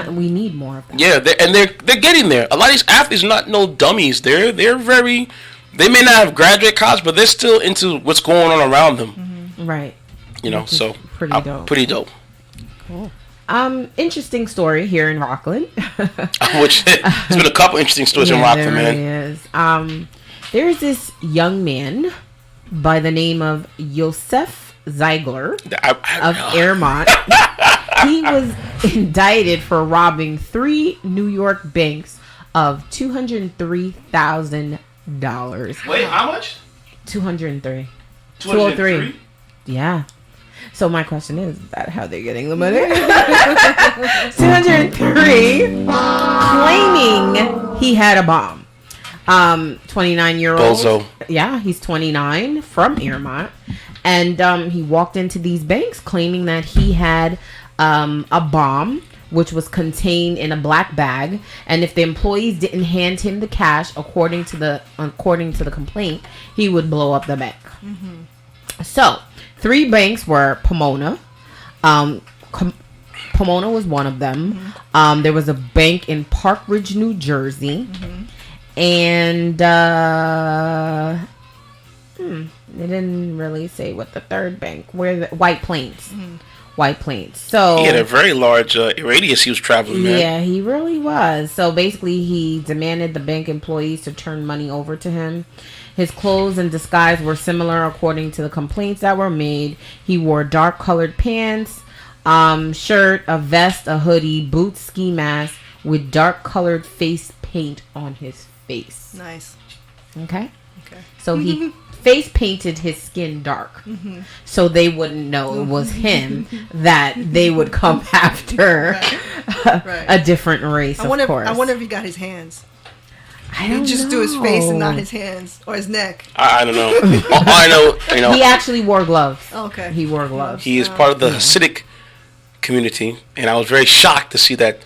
We need more of that. Yeah, they're getting there. A lot of these athletes are not no dummies. They're very. They may not have graduated college, but they're still into what's going on around them. Right. You know, so pretty dope. Pretty dope. Cool. Interesting story here in Rockland. Which there's been a couple interesting stories in Rockland, man. There is. There's this young man by the name of Yosef Ziegler of Airmont. He was indicted for robbing 3 New York banks of $203,000. Wait, how much? 203. 203. Yeah. So my question is that how they're getting the money? 203, claiming he had a bomb. 29-year-old. Bozo. Yeah, he's 29 from Airmont, and he walked into these banks claiming that he had a bomb, which was contained in a black bag, and if the employees didn't hand him the cash according to the complaint, he would blow up the bank. So 3 banks were Pomona. Pomona was one of them. There was a bank in Park Ridge, New Jersey. And they didn't really say what the third bank, White Plains. White Plains. So he had a very large radius he was traveling, man. Yeah, he really was. So basically he demanded the bank employees to turn money over to him. His clothes and disguise were similar according to the complaints that were made. He wore dark colored pants, shirt, a vest, a hoodie, boots, ski mask with dark colored face paint on his face. Nice. Okay. So he face painted his skin dark, so they wouldn't know it was him. That they would come after a different race. Of course. I wonder if he got his hands. I don't just know. do his face and not his hands or his neck. I don't know. I know. He actually wore gloves. Okay. He wore gloves. He is part of the Hasidic community, and I was very shocked to see that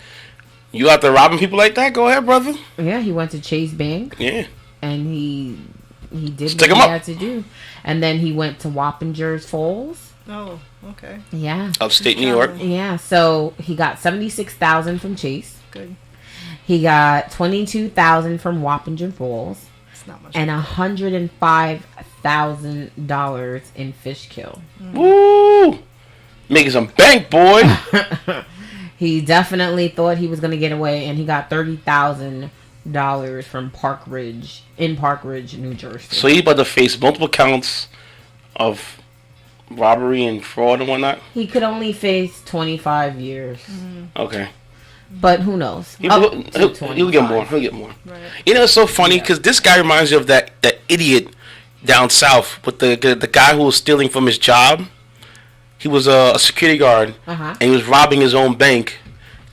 you out there robbing people like that. Go ahead, brother. Yeah, he went to Chase Bank. Yeah. And he did Stick what him he up. had to do. And then he went to Wappingers Falls. Oh, okay. Yeah. Upstate New York. Yeah. So he got $76,000 from Chase. Good. He got $22,000 from Wappinger Falls. It's not much. And $105,000 in Fishkill. Woo! Making some bank, boy. He definitely thought he was going to get away, and he got $30,000 from Park Ridge, New Jersey. So he's about to face multiple counts of robbery and fraud and whatnot. He could only face 25 years. Okay. But who knows? He'll get more. He'll get more. Right. You know, it's so funny because this guy reminds me of that idiot down south with the guy who was stealing from his job. He was a security guard, and he was robbing his own bank,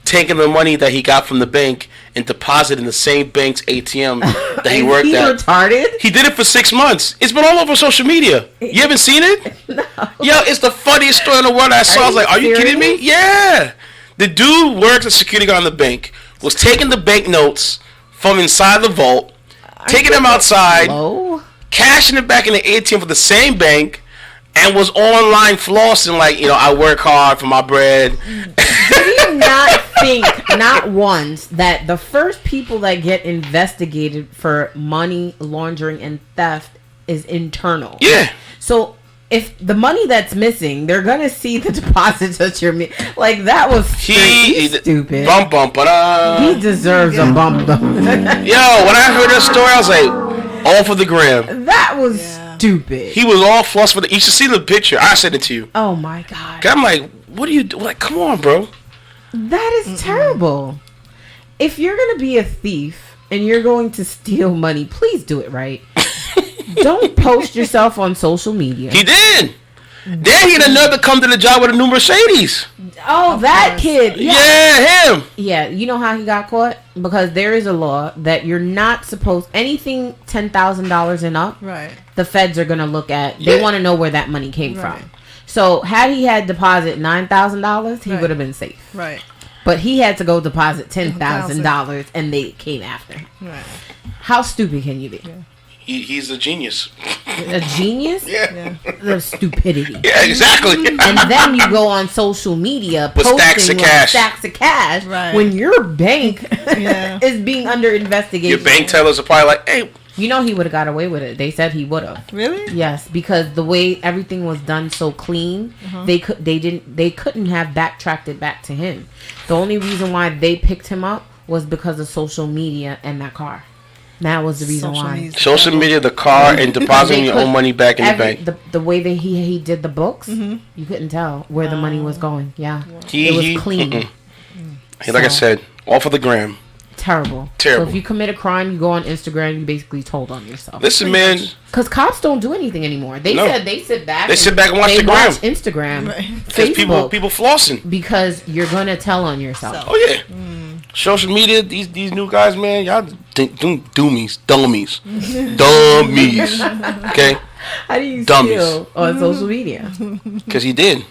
taking the money that he got from the bank and depositing in the same bank's ATM that he worked at. Retarded? He did it for 6 months. It's been all over social media. You haven't seen it? No. Yo, it's the funniest story in the world I saw. I was like, are you kidding me? Yeah. The dude works as security guard in the bank, was taking the bank notes from inside the vault, taking them outside, cashing it back in the ATM for the same bank, and was online flossing like, I work hard for my bread. Do you not think, not once, that the first people that get investigated for money laundering and theft is internal? Yeah. So if the money that's missing, they're gonna see the deposits that you're like that was stupid. Bump. He deserves a bump though. Yo, when I heard that story, I was like, all for the gram. That was stupid. He was all flossed for you should see the picture. I sent it to you. Oh my god. I'm like, what are you doing? Like, come on, bro. That is terrible. If you're gonna be a thief and you're going to steal money, please do it right. Don't post yourself on social media. He did. Then he had another come to the job with a new Mercedes. Oh, that kid. Yeah, him. Yeah, you know how he got caught? Because there is a law that you're not supposed anything $10,000 and up. Right. The feds are gonna look at. They want to know where that money came from. So had he had deposit $9,000, he would have been safe. Right. But he had to go deposit $10,000, and they came after him. Right. How stupid can you be? Yeah. He's a genius. A genius? Yeah. The stupidity. Yeah, exactly. And then you go on social media with posting stacks of cash right. when your bank is being under investigation. Your bank tellers are probably like, hey. You know he would have got away with it. They said he would have. Really? Yes, because the way everything was done so clean, they couldn't have backtracked it back to him. The only reason why they picked him up was because of social media and that car. That was the reason why. Social media, the car, and depositing your own money back in the bank. The way that he did the books, you couldn't tell where the money was going. Yeah, it was clean. Like I said, all for the gram. Terrible. So if you commit a crime, you go on Instagram, you basically told on yourself. Listen, man. Because cops don't do anything anymore. They said they sit back. They sit back and watch the gram. Instagram, Because Facebook, people flossing. Because you're gonna tell on yourself. Oh yeah. Social media, these new guys, man, y'all dummies. Okay. How do you steal on social media? Because he did.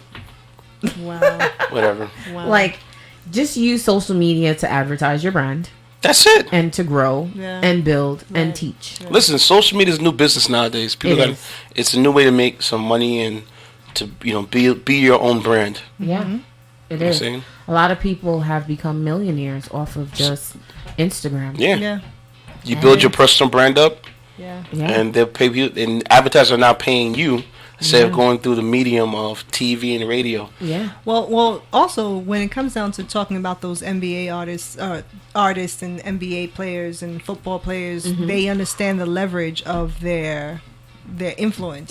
Wow. Whatever. Wow. Like, just use social media to advertise your brand. That's it. And to grow and build and teach. Listen, social media is a new business nowadays. It's a new way to make some money and to be your own brand. Yeah, it is. A lot of people have become millionaires off of just Instagram. Yeah. You build your personal brand up. Yeah. And they'll pay you, and advertisers are now paying you instead of going through the medium of TV and radio. Yeah. Well. Also, when it comes down to talking about those NBA artists and NBA players and football players, they understand the leverage of their influence.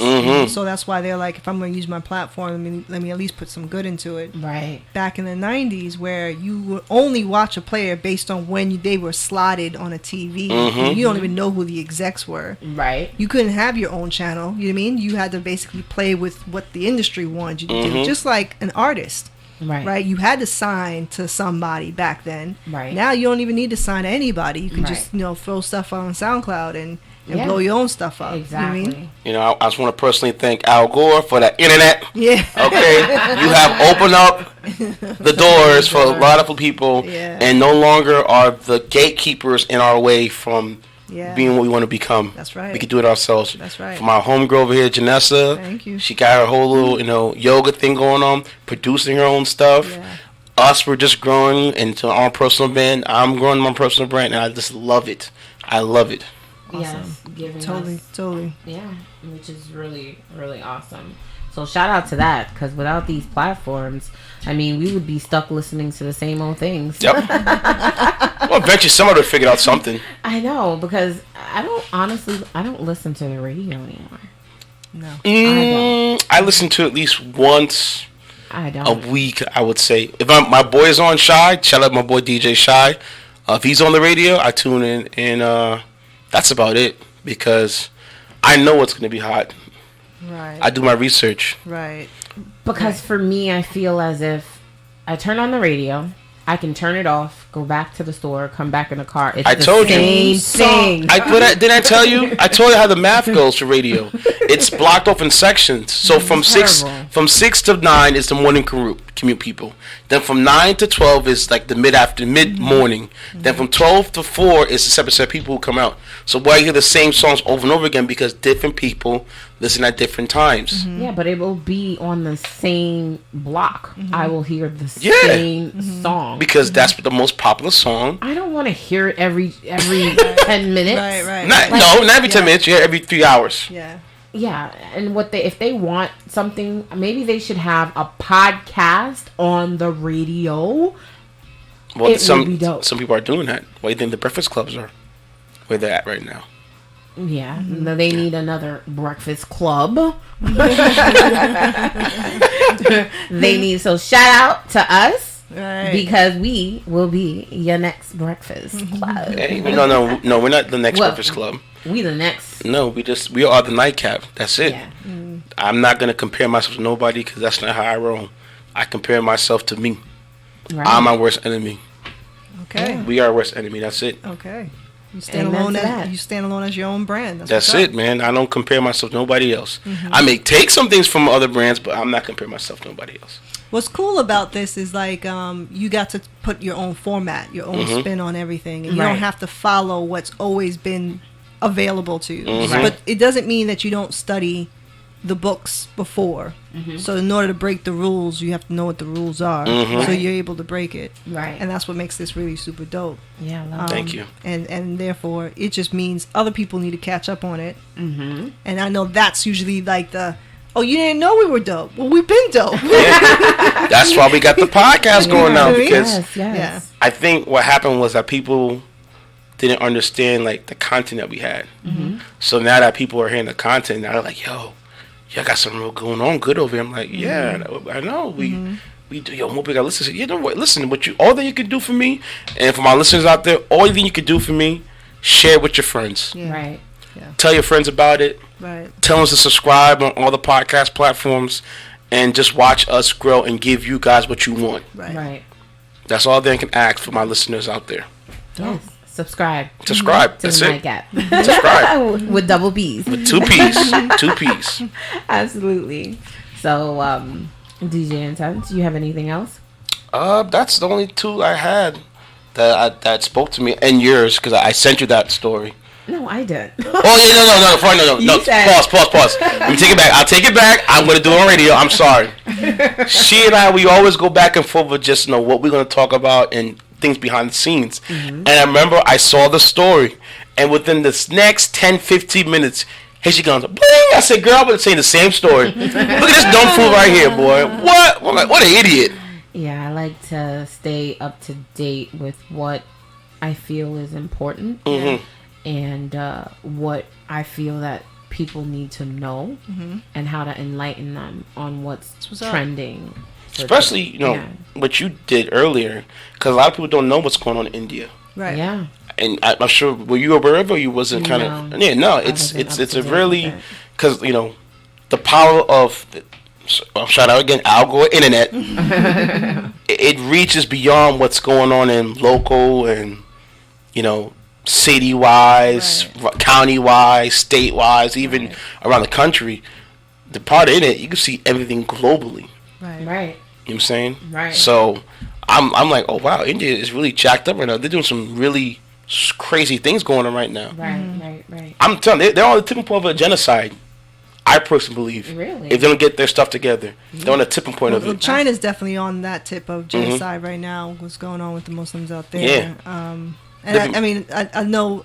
So that's why they're like, if I'm going to use my platform, let me at least put some good into it. Right. Back in the 90s, where you would only watch a player based on when they were slotted on a TV. You don't even know who the execs were. Right. You couldn't have your own channel. You know what I mean? You had to basically play with what the industry wanted you to do. Just like an artist. Right. You had to sign to somebody back then. Right. Now you don't even need to sign to anybody. You can just throw stuff on SoundCloud and and blow your own stuff up. Exactly. You know what I mean? You know, I just want to personally thank Al Gore for the internet. Yeah. Okay, you have opened up the doors for a lot of people, and no longer are the gatekeepers in our way from being what we want to become. That's right. We can do it ourselves. That's right. From our homegirl over here, Janessa. Thank you. She got her whole little, yoga thing going on, producing her own stuff. Yeah. Us, we're just growing into our personal brand. I'm growing my personal brand, and I just love it. I love it. Yes, giving Totally. Yeah, which is really, really awesome. So shout out to that, because without these platforms, I mean, we would be stuck listening to the same old things. Yep. Well, eventually somebody would figure out something. I know, because I don't listen to the radio anymore. No. I listen to at least once I don't. a week, I would say. If my boy is on Shy, shout out my boy DJ Shy. If he's on the radio, I tune in, and that's about it, because I know it's going to be hot. Right. I do my research. Right. Because for me, I feel as if I turn on the radio, I can turn it off, go back to the store, come back in the car. It's the same thing. Didn't I tell you? I told you how the math goes for radio. It's blocked off in sections. So from six to 9 is the morning commute people. Then from 9 to 12 is like the mid morning. Then from 12 to 4 is the separate set of people who come out. So why you hear the same songs over and over again? Because different people listen at different times. Yeah, but it will be on the same block. I will hear the same song. Because that's the most popular song. I don't want to hear it every 10 minutes. Right. Not every 10 minutes. Yeah, every 3 hours. Yeah. Yeah, and if they want something, maybe they should have a podcast on the radio. Well, It would be dope. some people are doing that. Why do you think the breakfast clubs are where they're at right now? Yeah, they need another breakfast club. They need, so shout out to us. Right. Because we will be your next breakfast club. Hey, no, we're not the next breakfast club. We the next. No, we are the nightcap. That's it. Yeah. I'm not gonna compare myself to nobody, because that's not how I roll. I compare myself to me. Right. I'm my worst enemy. Okay. We are our worst enemy. That's it. Okay. You stand Amen alone. to that. You stand alone as your own brand. That's what's it, up. man. I don't compare myself to nobody else. I may take some things from other brands, but I'm not comparing myself to nobody else. What's cool about this is like you got to put your own format, your own spin on everything, and you don't have to follow what's always been available to you. But it doesn't mean that you don't study the books before. So in order to break the rules, you have to know what the rules are, so you're able to break it. Right. And that's what makes this really super dope. Yeah, I love Thank you. And therefore, it just means other people need to catch up on it. And I know that's usually like oh, you didn't know we were dope. Well, we've been dope. That's why we got the podcast going now, because Yes. I think what happened was that people didn't understand like the content that we had. So now that people are hearing the content, now they're like, "Yo, y'all got something real going on good over here." I'm like, "Yeah, I know. We do. Yo, Moby got listen. You know what? Listen, all that you can do for me, and for my listeners out there, all you can do for me, share it with your friends. Right. Tell your friends about it. Right. Tell us to subscribe on all the podcast platforms, and just watch us grow and give you guys what you want. Right. That's all they can ask for my listeners out there. Yes. Subscribe. Subscribe. To That's the it. Nightcap. Subscribe. With double B's. With 2 P's. 2 P's. Absolutely. So, DJ Intense, you have anything else? That's the only 2 I had that spoke to me, and yours, because I sent you that story. No, I didn't. Oh yeah, no. You said- Pause. Let me take it back. I'll take it back. I'm gonna do it on radio. I'm sorry. She and I, we always go back and forth with just what we're gonna talk about and things behind the scenes. And I remember I saw the story, and within this next 10-15 minutes, here she comes, bling! I said, "Girl, I've been saying the same story. Look at this dumb fool right here, boy. What? What an idiot!" Yeah, I like to stay up to date with what I feel is important. And what I feel that people need to know, and how to enlighten them on what's trending. Especially, what you did earlier, because a lot of people don't know what's going on in India. Right. Yeah. And I'm sure, were you aware of it, or you wasn't kind of? No. Yeah, no, it's a really, because the power of. Shout out again, Al Gore internet. It reaches beyond what's going on in local and city-wise, county-wise, state-wise, even around the country. The part in it, you can see everything globally. Right. Right. You know what I'm saying? Right. So I'm like, oh wow, India is really jacked up right now. They're doing some really crazy things going on right now. Right. I'm telling you, they're on the tipping point of a genocide. I personally believe. Really? If they don't get their stuff together, they're on the tipping point of it. China's definitely on that tip of genocide right now. What's going on with the Muslims out there? Yeah. And I mean, I know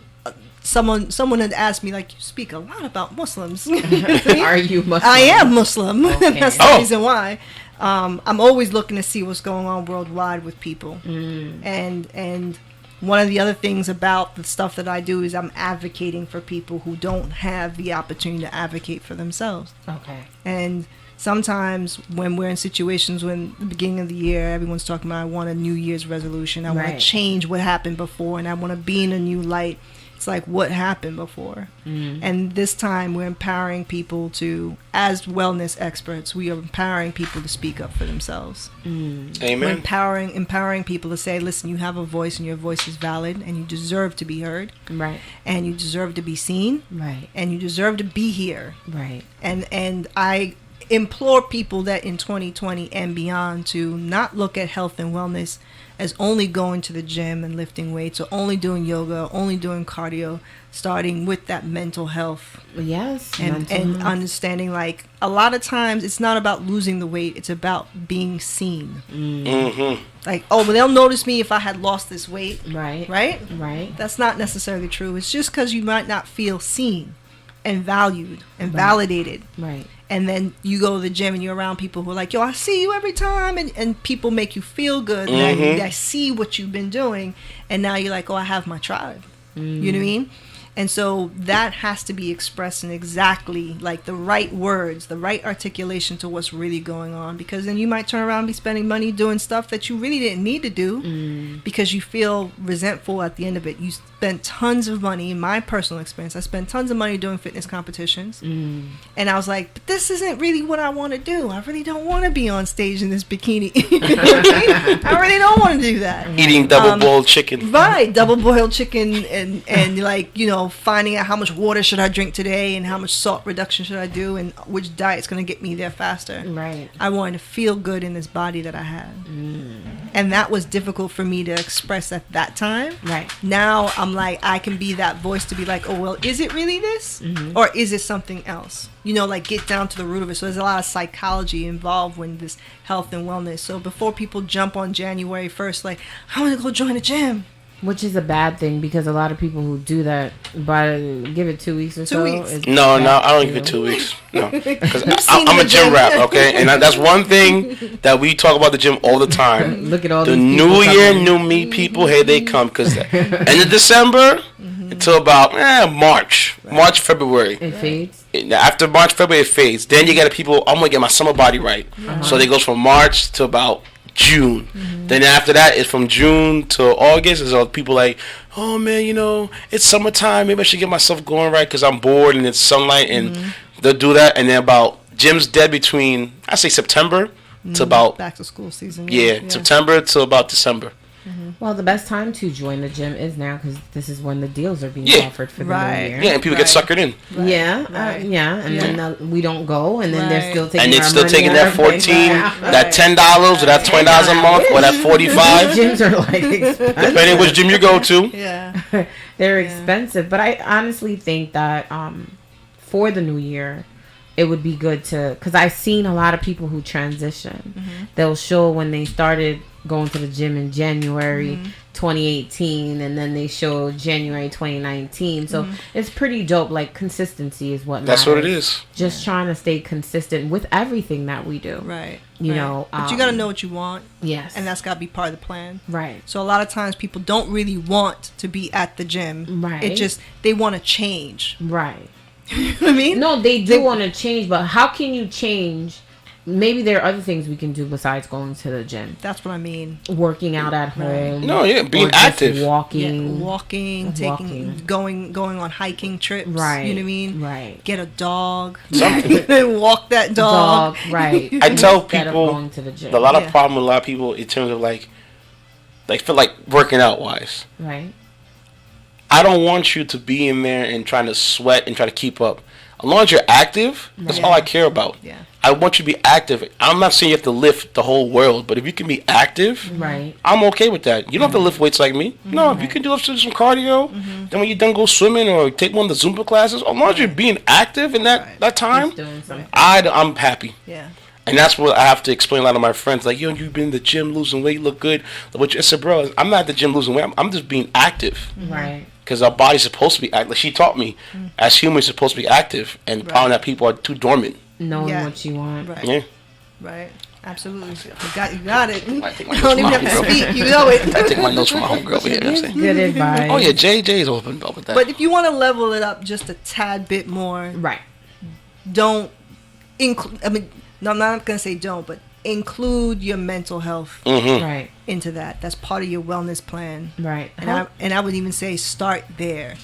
someone had asked me, like, you speak a lot about Muslims. Are you Muslim? I am Muslim. Okay. That's the reason why. I'm always looking to see what's going on worldwide with people. And one of the other things about the stuff that I do is I'm advocating for people who don't have the opportunity to advocate for themselves. Okay. And sometimes when we're in situations when the beginning of the year, everyone's talking about, I want a New Year's resolution. I want to change what happened before, and I want to be in a new light. It's like, what happened before? And this time we're empowering people to, as wellness experts, we are empowering people to speak up for themselves. We're Amen. empowering people to say, listen, you have a voice and your voice is valid and you deserve to be heard. Right. And you deserve to be seen. Right. And you deserve to be here. Right. And I implore people that in 2020 and beyond to not look at health and wellness as only going to the gym and lifting weights, or only doing yoga, only doing cardio, starting with that mental health. Yes. And understanding, like, a lot of times it's not about losing the weight, it's about being seen. Like, oh, well, they'll notice me if I had lost this weight. Right. Right? That's not necessarily true. It's just because you might not feel seen and valued and validated. Right. And then you go to the gym and you're around people who are like, yo, I see you every time. And people make you feel good. That I see what you've been doing. And now you're like, oh, I have my tribe. You know what I mean? And so that has to be expressed in exactly like the right words, the right articulation to what's really going on. Because then you might turn around and be spending money doing stuff that you really didn't need to do because you feel resentful at the end of it. You spent tons of money. In my personal experience, I spent tons of money doing fitness competitions. And I was like, but this isn't really what I want to do. I really don't want to be on stage in this bikini. I really don't want to do that. Eating double-boiled chicken. Right, double-boiled chicken and like, you know, finding out how much water should I drink today and how much salt reduction should I do and which diet's going to get me there faster. Right. I wanted to feel good in this body that I had. And that was difficult for me to express at that time. Right. Now I'm like, I can be that voice to be like, oh, well, is it really this? Or is it something else? You know, like get down to the root of it. So there's a lot of psychology involved when this health and wellness. So before people jump on January 1st, like, I want to go join a gym. Which is a bad thing because a lot of people who do that, give it 2 weeks or 2 weeks. No, I don't give it 2 weeks. No, because I'm a gym rat, okay? And that's one thing that we talk about the gym all the time. Look at all the these New people Year, coming. new me people. Here they come. Because end of December until about March, February. It fades. After March, February, it fades. Then you get people, I'm going to get my summer body right. So it goes from March to about June. Then after that, it's from June to August. Is all people like, oh man, you know, it's summertime. Maybe I should get myself going right because I'm bored and it's sunlight, and they'll do that. And then about gym's dead between I say September to about back to school season. September to about December. Well, the best time to join the gym is now because this is when the deals are being offered for the new year. Yeah, and people get suckered in. And then we don't go, and then they're still taking and they're our still money taking and that everything. 14, that $10, or that $20 a month, or that 45, Gyms are like expensive. depending which gym you go to. Yeah. They're expensive, but I honestly think that for the new year, it would be good to, because I've seen a lot of people who transition. They'll show when they started going to the gym in January 2018, and then they show January 2019. So it's pretty dope. Like, consistency is what That's matters. what it is. Just trying to stay consistent with everything that we do. Right. You know, but you got to know what you want. Yes. And that's got to be part of the plan. Right. So a lot of times people don't really want to be at the gym. Right. It just, they want to change. Right. You know what I mean? No, they do want to change, but how can you change? Maybe there are other things we can do besides going to the gym. That's what I mean. Working out at home. No, being or just active. Walking. Going on hiking trips. Right. You know what I mean? Right. Get a dog. Something. Walk that dog. Right. I tell Instead of people going to the gym. a lot of problem with a lot of people in terms of like feel like working out wise. Right. I don't want you to be in there and trying to sweat and try to keep up. As long as you're active, that's all I care about. Yeah. I want you to be active. I'm not saying you have to lift the whole world, but if you can be active, Right. I'm okay with that. You don't have to lift weights like me. No, if you can do some cardio, then when you're done, go swimming or take one of the Zumba classes. As long as you're being active in that time, Just doing something. I'm happy. Yeah. And that's what I have to explain a lot of my friends. Like, yo, you've been in the gym losing weight, look good. But I said, bro, I'm not at the gym losing weight. I'm just being active. Right. Because our body's supposed to be active. Like she taught me, as humans, supposed to be active. And the problem that people are too dormant. Knowing Yeah. what you want. Right. Yeah. Right. Absolutely. You got it. I You take my don't even have to notes from my speak. You know it. I take my notes from my homegirl over here. You know what I'm saying? Good advice. Oh, yeah, JJ's open up with that. But if you want to level it up just a tad bit more, Right. don't include. I mean, no, I'm not gonna say don't, but include your mental health Right. into that. That's part of your wellness plan. Right. And I would even say start there.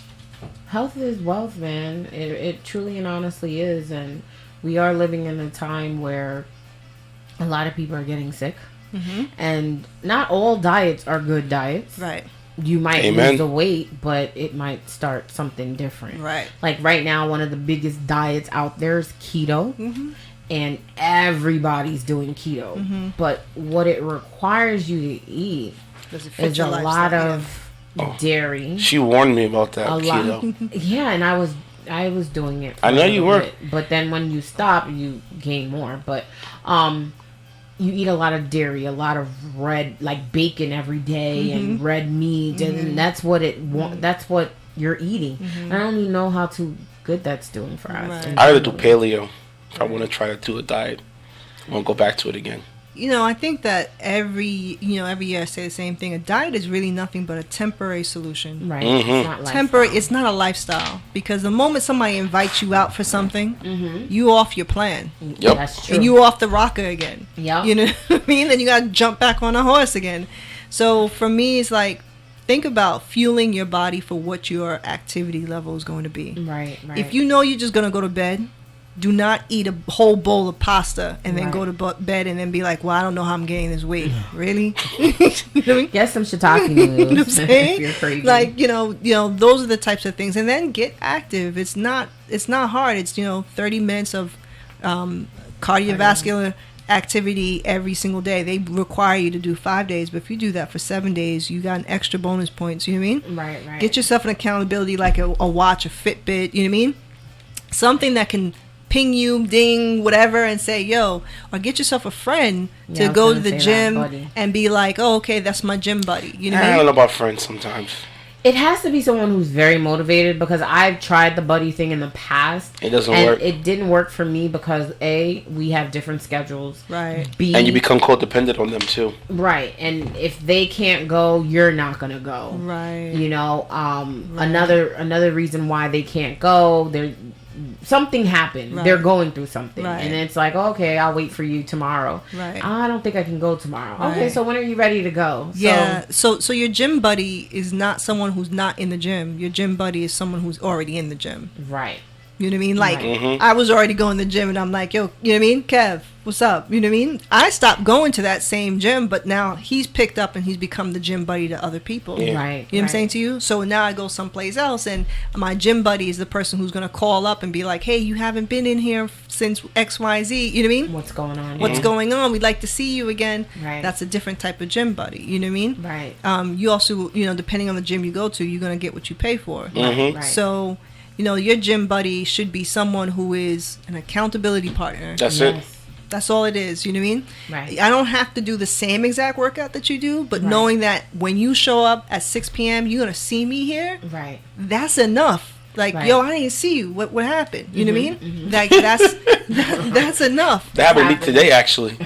Health is wealth, man. It truly and honestly is, and we are living in a time where a lot of people are getting sick, and not all diets are good diets. Right. You might Amen. lose the weight, but it might start something different. Right. Like right now, one of the biggest diets out there is keto, and everybody's doing keto. But what it requires you to eat Does it fit is your a lifestyle? lot Yeah. of dairy. she warned me about that A keto. lot. Yeah, and I was doing it. For I know a you little were. bit, but then when you stop, you gain more. But you eat a lot of dairy, a lot of red, like bacon every day, and red meat, and that's what that's what you're eating. I don't even know how good that's doing for us. Right. I rather do paleo if I want to try to do a diet. I won't go back to it again. You know, I think that every year I say the same thing. A diet is really nothing but a temporary solution. Right. Mhm. It's not Temporary. lifestyle. It's not a lifestyle, because the moment somebody invites you out for something, you off your plan Yep. That's true. and you off the rocker again. Yep. You know what I mean? Then you gotta jump back on a horse again. So for me, it's like, think about fueling your body for what your activity level is going to be. Right. Right. If you know you're just gonna go to bed, do not eat a whole bowl of pasta and then Right. go to bed and then be like, well, I don't know how I'm gaining this weight. Really? You know what I mean? get some shiitake noodles. You know what I'm saying? If you're craving. Like, you know, those are the types of things. And then get active. It's not hard. It's, 30 minutes of cardiovascular activity every single day. They require you to do 5 days, but if you do that for 7 days, you got an extra bonus points. You know what I mean? Right. Right. Get yourself an accountability like a watch, a Fitbit. You know what I mean? Something that can ping you, ding, whatever, and say, yo, or get yourself a friend Yeah, I to was go to gonna the say that, gym buddy. and be like, oh, okay, that's my gym buddy. You know what I I don't mean? know about friends sometimes. It has to be someone who's very motivated, because I've tried the buddy thing in the past. It doesn't and work. It didn't work for me because A, we have different schedules. Right. B, And you become codependent on them too. right. And if they can't go, you're not gonna go. Right. You know, another reason why they can't go, something happened. Right. They're going through something. Right. And it's like, okay, I'll wait for you tomorrow. Right. I don't think I can go tomorrow. Okay, Right. so when are you ready to go? Yeah. So your gym buddy is not someone who's not in the gym. Your gym buddy is someone who's already in the gym. Right. You know what I mean? Like, Right. I was already going to the gym and I'm like, yo, you know what I mean? Kev, what's up? You know what I mean? I stopped going to that same gym, but now he's picked up and he's become the gym buddy to other people. Yeah. Right. You know what I'm saying to you? So now I go someplace else, and my gym buddy is the person who's going to call up and be like, hey, you haven't been in here since XYZ. You know what I mean? What's going on? What's here? going on? We'd like to see you again. Right. That's a different type of gym buddy. You know what I mean? Right. You also, depending on the gym you go to, you're going to get what you pay for. Right. So, your gym buddy should be someone who is an accountability partner. That's it. Yes. That's all it is. You know what I mean? Right. I don't have to do the same exact workout that you do, but Right. knowing that when you show up at 6 p.m., you're going to see me here, Right. that's enough. Like, Right. yo, I didn't see you. What happened? You know what I mean? Like, that's enough. That happened to me happened. today, actually.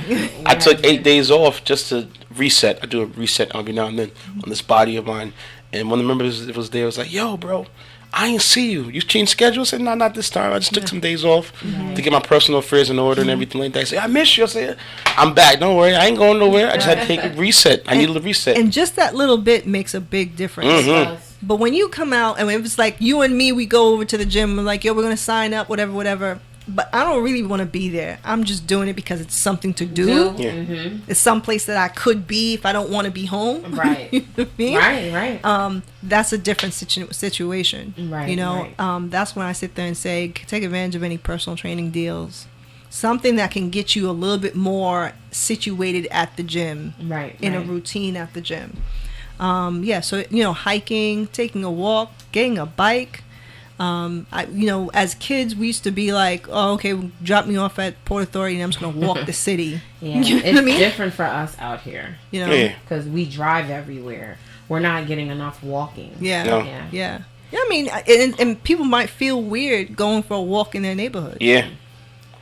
I took 8 days off just to reset. I do a reset every now and then on this body of mine. And one of the members was there was like, yo, bro, I ain't see you. You changed schedules? I said, no, not this time. I just took some days off to get my personal affairs in order and everything like that. I said, I miss you. I said, I'm back. Don't worry. I ain't going nowhere. I just had to take a reset. I needed a reset. And just that little bit makes a big difference. Yes. But when you come out, and if it's like you and me, we go over to the gym, we're like, yo, we're going to sign up, whatever. but I don't really want to be there. I'm just doing it because it's something to do. Yeah. It's some place that I could be if I don't want to be home. Right. You know what I mean? Right. That's a different situation. Right, You know, right. that's when I sit there and say, take advantage of any personal training deals. Something that can get you a little bit more situated at the gym. Right. In a right. routine at the gym. So, hiking, taking a walk, getting a bike. As kids, we used to be like, oh, okay, drop me off at Port Authority and I'm just going to walk the city. Yeah, You know it's what I mean? different for us out here Yeah. because we drive everywhere. We're not getting enough walking. Yeah. No. Yeah. Yeah. I mean, and people might feel weird going for a walk in their neighborhood. Yeah.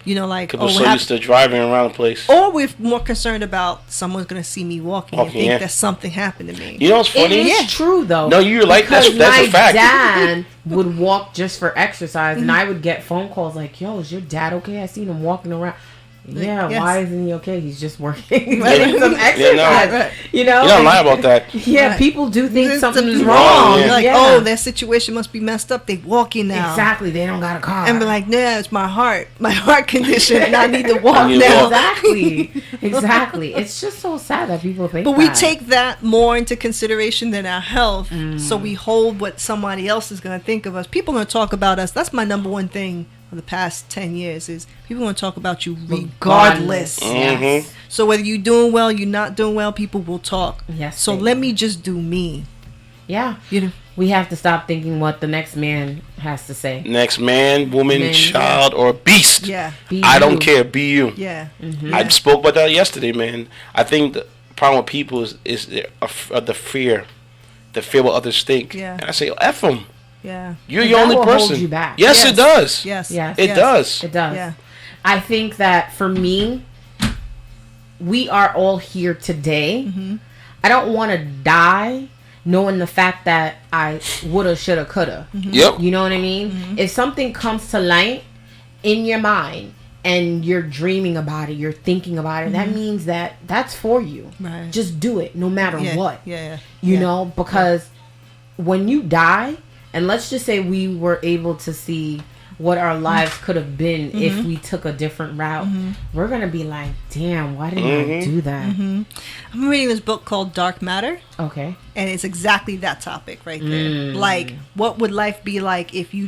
Like, Because we're so used to driving around the place. or we're more concerned about someone's going to see me walking and Walking, think yeah. that something happened to me. You know what's It funny? is true though. No, you're like because that's a fact. My dad would walk just for exercise, and I would get phone calls like, "Yo, is your dad okay? I seen him walking around." Yeah, Yes. why isn't he okay? He's just working. Right. Getting some exercise. Right. You don't lie about that. Yeah, Right. people do think something is wrong, wrong. yeah. Like, Yeah. oh, their situation must be messed up. They walking now. Exactly. They don't got a car. And be like, nah, it's my heart condition, and I need to walk You need to now. Exactly. Exactly. It's just so sad that people think But we that. take that more into consideration than our health. So we hold what somebody else is going to think of us. People are going to talk about us. That's my number one thing for the past 10 years is people are going to talk about you regardless. Yes. So whether you're doing well, you're not doing well, people will talk. Yes, So they let will. me just do me. Yeah. You know? We have to stop thinking what the next man has to say. Next man, woman, Man, child, or beast. Yeah. Be I don't you. care. Be you. Yeah. I spoke about that yesterday, man. I think the problem with people is the fear what others think. Yeah. And I say, F them. Yeah. You're And your that only will hold person. you back. Yes, Yes. it does. Yes. Yes. It does. It does. Yeah. I think that for me, we are all here today. Mm-hmm. I don't want to die knowing the fact that I woulda, shoulda, coulda. Yep. You know what I mean? If something comes to light in your mind and you're dreaming about it, you're thinking about it, that means that that's for you. Right. Just do it no matter Yeah. what. Yeah. You Yeah. know, because when you die, and let's just say we were able to see what our lives could have been if we took a different route, we're going to be like, damn, why didn't I do that? I'm reading this book called Dark Matter. Okay. And it's exactly that topic right there. Like, what would life be like if you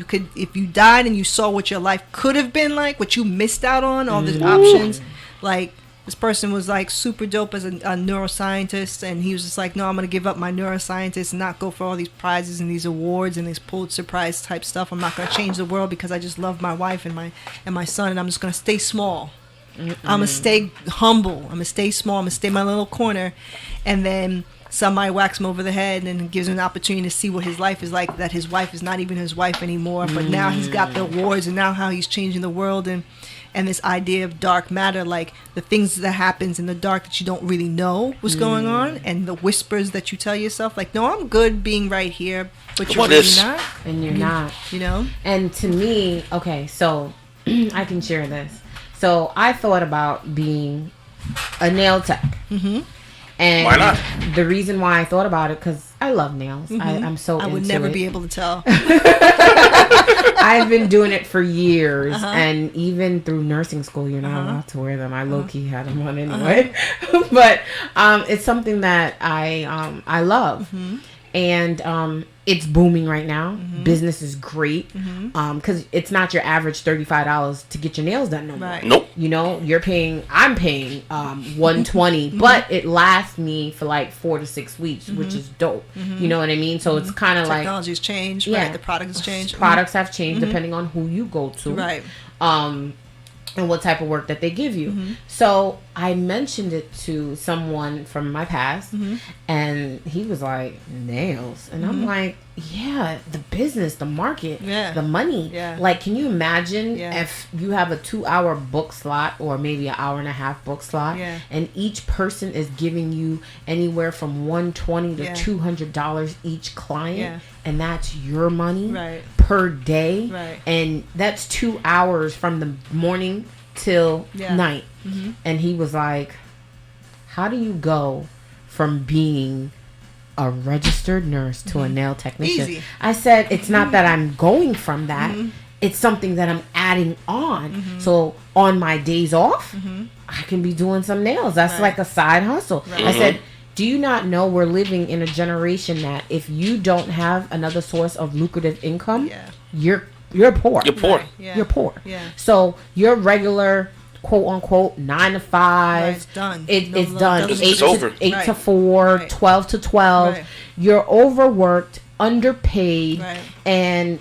died and you saw what your life could have been like, what you missed out on, all these options. Like, this person was like super dope as a neuroscientist, and he was just like, no, I'm gonna give up my neuroscientist and not go for all these prizes and these awards and these Pulitzer Prize type stuff. I'm not gonna change the world because I just love my wife and my son, and I'm just gonna stay small. I'm gonna stay humble. I'm gonna stay small. I'm gonna stay in my little corner, and then somebody whacks him over the head and gives him an opportunity to see what his life is like, that his wife is not even his wife anymore, but now he's got the awards, and now how he's changing the world, and this idea of dark matter, like the things that happens in the dark that you don't really know what's going on, and the whispers that you tell yourself, like, no, I'm good being right here, but you're What really is- not, And you're not. you know? And to me, okay, so I can share this. So I thought about being a nail tech. And Why not? the reason why I thought about it, because I love nails. I'm so I would into never it. be able to tell. I've been doing it for years, and even through nursing school, you're not allowed to wear them. I low key had them on anyway, but it's something that I love, and it's booming right now. Business is great, because it's not your average $35 to get your nails done no more. Right. Nope. You know, I'm paying $120, but it lasts me for like 4 to 6 weeks, which is dope. You know what I mean? So it's kind of like Technology's changed, Yeah. right? The product has changed. products have changed depending on who you go to, Right. and what type of work that they give you. So I mentioned it to someone from my past, and he was like, nails, and I'm like, yeah, the business, the market, Yeah. the money. Yeah. Like, can you imagine Yeah. if you have a 2-hour book slot or maybe an hour and a half book slot, Yeah. and each person is giving you anywhere from $120 to Yeah. $200 each client, Yeah. and that's your money Right. per day, Right. and that's 2 hours from the morning till Yeah. night. And he was like, how do you go from being a registered nurse to a nail technician? Easy. I said, it's not that I'm going from that. it's something that I'm adding on. So on my days off, I can be doing some nails. That's like a side hustle. I said, do you not know we're living in a generation that if you don't have another source of lucrative income, you're poor. You're poor. You're poor. Yeah. So your regular quote unquote 9 to 5, it's done. It's done. It's over. 8 to 4, 12 to 12. Right. You're overworked, underpaid, Right. and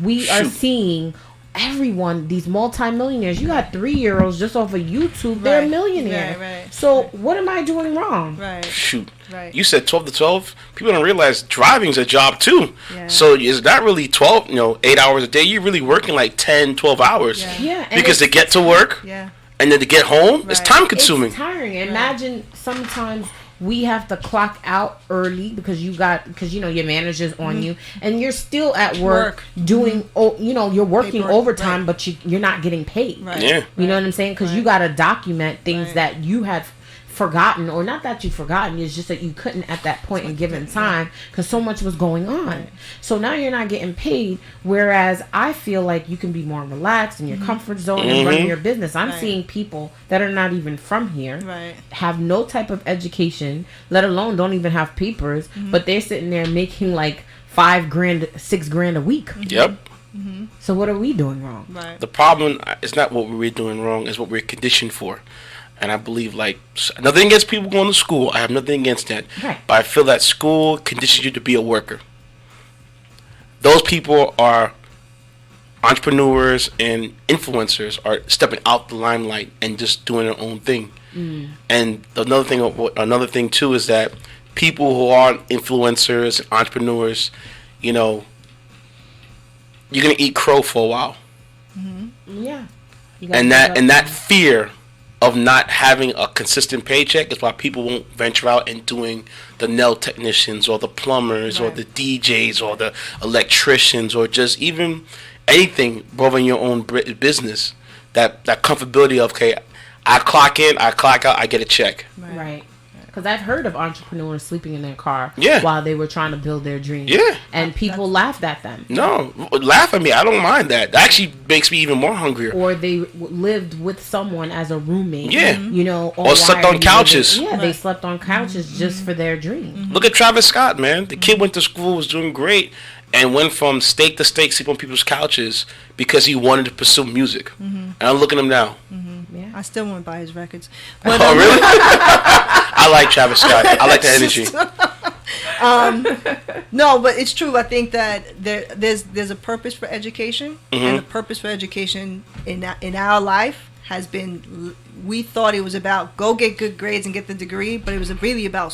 we are seeing everyone, these multimillionaires. You got 3-year-olds just off of YouTube. They're Right. millionaires. Right. So what am I doing wrong? Right. Shoot. Right. You said 12 to 12. People don't realize driving's a job too. Yeah. So it's not really 12, 8 hours a day. You're really working like 10, 12 hours. Yeah, and Because to get to work Yeah. and then to get home, it's Right. time consuming. It's tiring. Imagine sometimes we have to clock out early because your manager's on you and you're still at work doing you're working Paperwork, overtime, right. but you're not getting paid. Right. Yeah. You know what I'm saying? Because you got to document things Right. that you had forgotten, or not that you've forgotten, it's just that you couldn't at that point in given time because so much was going on. Right. So now you're not getting paid, whereas I feel like you can be more relaxed in your comfort zone and run your business. I'm Right. seeing people that are not even from here, Right. have no type of education, let alone don't even have papers, but they're sitting there making like $5,000, $6,000 a week. Yep. So what are we doing wrong? Right. The problem is not what we're doing wrong, is what we're conditioned for. And I believe, nothing against people going to school. I have nothing against that. Right. But I feel that school conditions you to be a worker. Those people are entrepreneurs and influencers are stepping out the limelight and just doing their own thing. And another thing too is that people who aren't influencers, entrepreneurs, you're gonna eat crow for a while. Yeah. You gotta And give up. that fear of not having a consistent paycheck is why people won't venture out and doing the nail technicians or the plumbers or Right. the DJs or the electricians or just even anything involving your own business. That comfortability of, okay, I clock in, I clock out, I get a check. Right. Because I've heard of entrepreneurs sleeping in their car Yeah. while they were trying to build their dreams. Yeah. And people laughed at them. No, laugh at me. I don't mind that. That actually makes me even more hungrier. Or they lived with someone as a roommate. Yeah. Or slept on couches. Yeah, they slept on couches just for their dream. Look at Travis Scott, man. The kid went to school, was doing great, and went from state to state, sleep on people's couches because he wanted to pursue music. And I'm looking at him now. Yeah. I still want to buy his records. Oh, really? I like Travis Scott. I like the energy. No, but it's true. I think that there's a purpose for education, and the purpose for education in our life has been, we thought it was about go get good grades and get the degree, but it was really about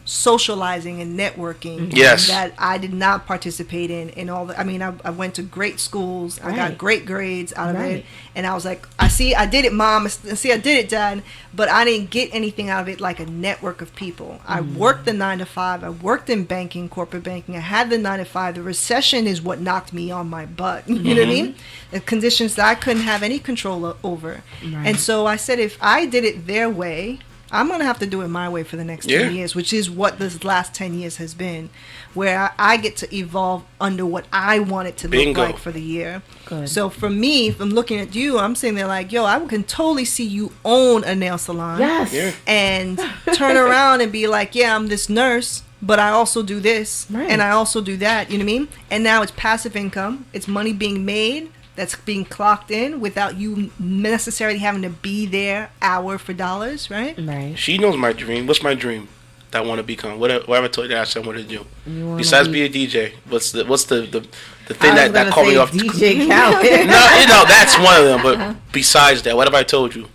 socializing and networking. Yes. That I did not participate in all the. I mean, I went to great schools. I got Right. great grades out of Right. it, and I was like, I did it, Mom. I did it, Dad. But I didn't get anything out of it like a network of people. I worked the 9 to 5. I worked in banking, corporate banking. I had the 9 to 5. The recession is what knocked me on my butt. You know what I mean? The conditions that I couldn't have any control over. Right. And so I said, if I did it their way, I'm going to have to do it my way for the next 10 years, which is what this last 10 years has been, where I get to evolve under what I want it to look like for the year. Good. So for me, if I'm looking at you, I'm sitting there like, yo, I can totally see you own a nail salon. Yes. Yeah. And turn around and be like, yeah, I'm this nurse, but I also do this. Right. And I also do that. You know what I mean? And now it's passive income. It's money being made that's being clocked in without you necessarily having to be there hour for dollars, right? Right. She knows my dream. What's my dream that I want to become? Whatever I told you, I said I want to do. You wanna Besides be- be a DJ, what's the thing I was that gonna caught me say off? DJ Khaled. No, that's one of them. But besides that, what have I told you?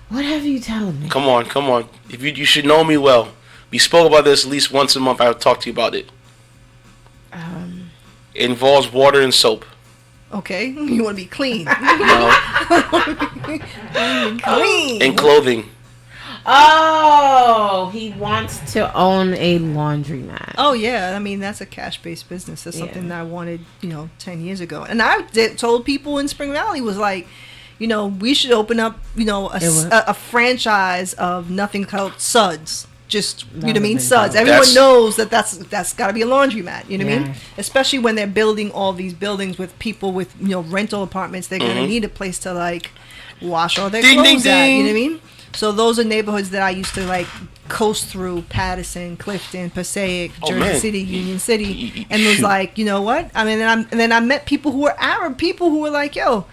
What have you told me? Come on. If you should know me well. We spoke about this at least once a month. I would talk to you about it. It involves water and soap. Okay, you want to be clean. No, Clean. and clothing. Oh, he wants to own a laundromat. Oh yeah, I mean that's a cash-based business. That's Yeah. something that I wanted, 10 years ago. And I told people in Spring Valley was like, we should open up, was- a franchise of nothing called Suds. just, you know what I mean, suds. Everyone knows that's got to be a laundromat, you know what I mean? Especially when they're building all these buildings with people with, you know, rental apartments. They're going to need a place to, like, wash all their clothes at, you know what I mean? So those are neighborhoods that I used to, like, coast through: Patterson, Clifton, Passaic, Jersey City, Union City. And it was like, you know what? I mean, and then I met people who were Arab people who were like, yo,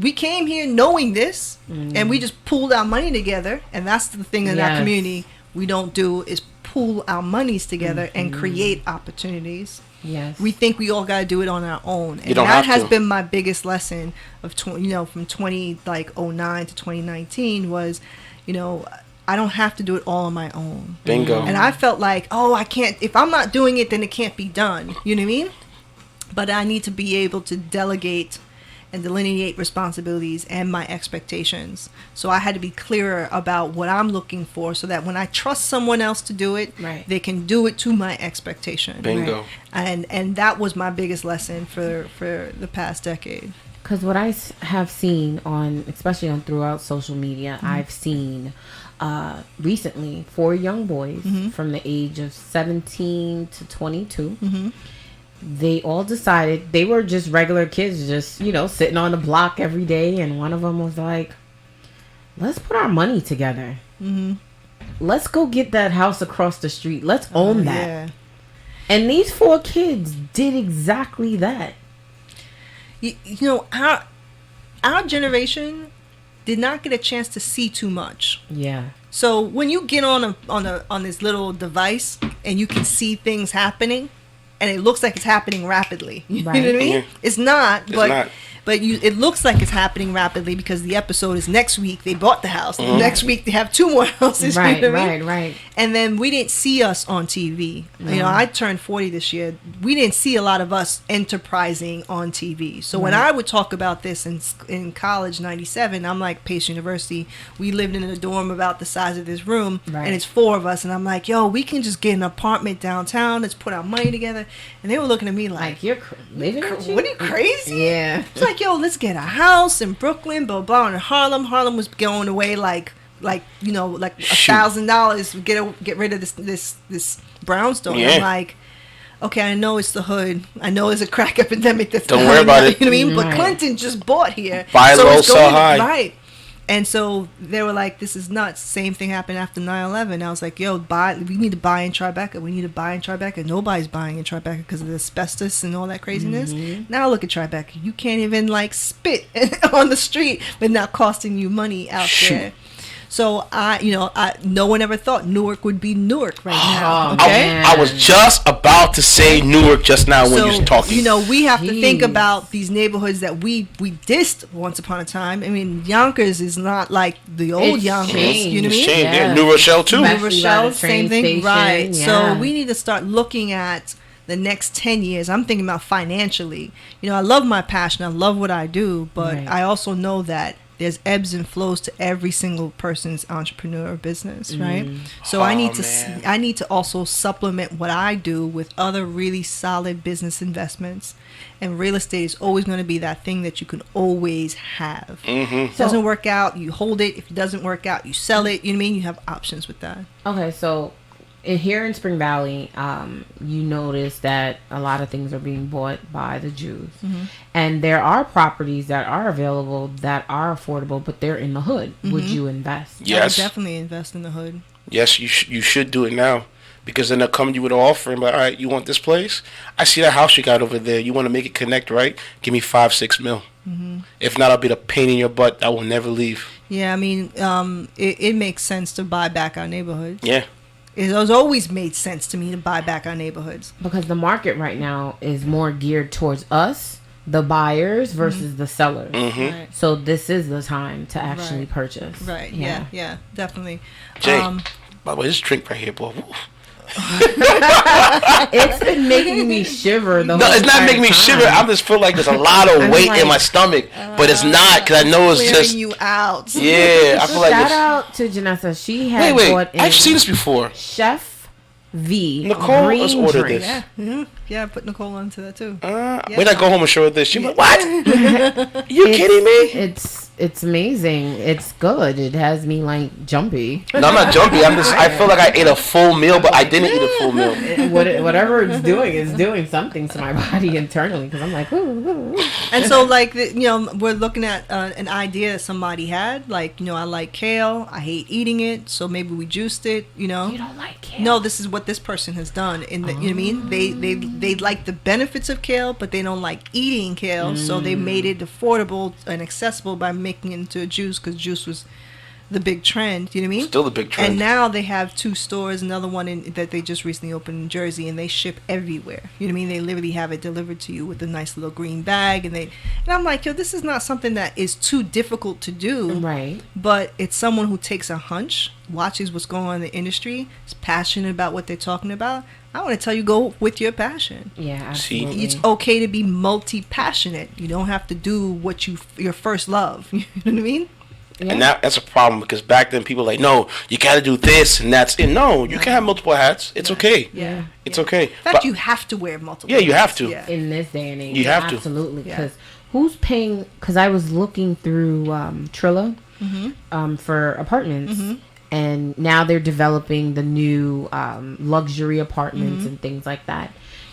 we came here knowing this, and we just pooled our money together. And that's the thing in our community we don't do, is pool our monies together and create opportunities. Yes. We think we all got to do it on our own. And that has been my biggest lesson of, you know, from 2009 to 2019 was, you know, I don't have to do it all on my own. Bingo. And I felt like, oh, I can't, if I'm not doing it, then it can't be done. You know what I mean? But I need to be able to delegate and delineate responsibilities and my expectations. So I had to be clearer about what I'm looking for, so that when I trust someone else to do it, they can do it to my expectation. Bingo. And that was my biggest lesson for the past decade. Because what I have seen on, especially on throughout social media, I've seen recently 4 young boys from the age of 17 to 22. They all decided, they were just regular kids, just, you know, sitting on the block every day. And one of them was like, let's put our money together. Let's go get that house across the street. Let's own that. Yeah. And these 4 kids did exactly that. You know, our generation did not get a chance to see too much. Yeah. So when you get on this little device and you can see things happening, and it looks like it's happening rapidly. You know what I mean? It's not, but it looks like it's happening rapidly because the episode is next week they bought the house. Next week they have 2 more houses. Right, you know what I mean? right. And then we didn't see us on TV. You know, I turned 40 this year. We didn't see a lot of us enterprising on TV. So when I would talk about this in college, 97, I'm like, Pace University, we lived in a dorm about the size of this room, and it's 4 of us. And I'm like, yo, we can just get an apartment downtown. Let's put our money together. And they were looking at me like you're living with you? What, are you crazy? Yeah. It's like, yo, let's get a house in Brooklyn, blah, blah, in Harlem. Harlem was going away like you know, like $1,000 get rid of this brownstone. I'm like, okay, I know it's the hood. I know it's a crack epidemic. Don't worry about it. You know what I mean? But Clinton just bought here. Buy low, sell high. Right. And so they were like, this is nuts. Same thing happened after 9/11. I was like, yo, we need to buy in Tribeca. We need to buy in Tribeca. Nobody's buying in Tribeca because of the asbestos and all that craziness. Now look at Tribeca. You can't even like spit on the street without costing you money out there. So no one ever thought Newark would be Newark right now. Okay, I was just about to say Newark just now when you were talking. You know, we have to think about these neighborhoods that we dissed once upon a time. I mean, Yonkers is not like the old Yonkers. Changed. You know what I mean? Yeah. New Rochelle too. New Rochelle, same thing, station, right? Yeah. So we need to start looking at the next 10 years. I'm thinking about financially. You know, I love my passion. I love what I do, but I also know that there's ebbs and flows to every single person's entrepreneur business, right? So I need to also supplement what I do with other really solid business investments. And real estate is always going to be that thing that you can always have. If it doesn't work out, you hold it. If it doesn't work out, you sell it. You know what I mean? You have options with that. Okay, so here in Spring Valley, you notice that a lot of things are being bought by the Jews. And there are properties that are available that are affordable, but they're in the hood. Would you invest? Yes. I would definitely invest in the hood. Yes, you should do it now. Because then they'll come to you with an offer and be like, all right, you want this place? I see that house you got over there. You want to make it connect, right? Give me $5-6 mil. If not, I'll be the pain in your butt. I will never leave. Yeah, I mean, it makes sense to buy back our neighborhoods. Yeah. It has always made sense to me to buy back our neighborhoods. Because the market right now is more geared towards us, the buyers, versus the sellers. Right. So this is the time to actually purchase. Right, yeah, definitely. Jay, by the way, this drink right here, boy. It's been making me shiver. No, it's not making me shiver. I just feel like there's a lot of weight in my stomach, but it's not because I know it's just you out. Yeah, I feel like shout out to Janessa. She had bought in I've seen this before. Chef V. Nicole, green let's order drink. this. Yeah, put Nicole onto that too. Wait, I go home and show her this. She like, what? You kidding me? It's it's amazing. It's good. It has me like jumpy. No, I'm not jumpy. I feel like I ate a full meal, but I didn't eat a full meal. Whatever it's doing is doing something to my body internally because I'm like, ooh. And so, like, we're looking at an idea that somebody had. Like, I like kale. I hate eating it, so maybe we juiced it. You don't like kale? No, this is what this person has done. You know what I mean? They like the benefits of kale, but they don't like eating kale, so they made it affordable and accessible by making it into a juice, because juice was the big trend. You know what I mean? Still the big trend. And now they have 2 stores, another one that they just recently opened in Jersey, and they ship everywhere. You know what I mean? They literally have it delivered to you with a nice little green bag, and I'm like, yo, this is not something that is too difficult to do. Right. But it's someone who takes a hunch, watches what's going on in the industry, is passionate about what they're talking about. I want to tell you, go with your passion. Yeah, absolutely. It's okay to be multi-passionate. You don't have to do what your first love. You know what I mean? Yeah. And that's a problem, because back then people were like, no, you got to do this and that's it. No, you can have multiple hats. It's okay. Yeah. It's okay. In fact, you have to wear multiple Yeah, you have hats. to. Yeah. In this day and age. You have to. Absolutely. Because who's paying? Because I was looking through Trilla for apartments. And now they're developing the new luxury apartments and things like that.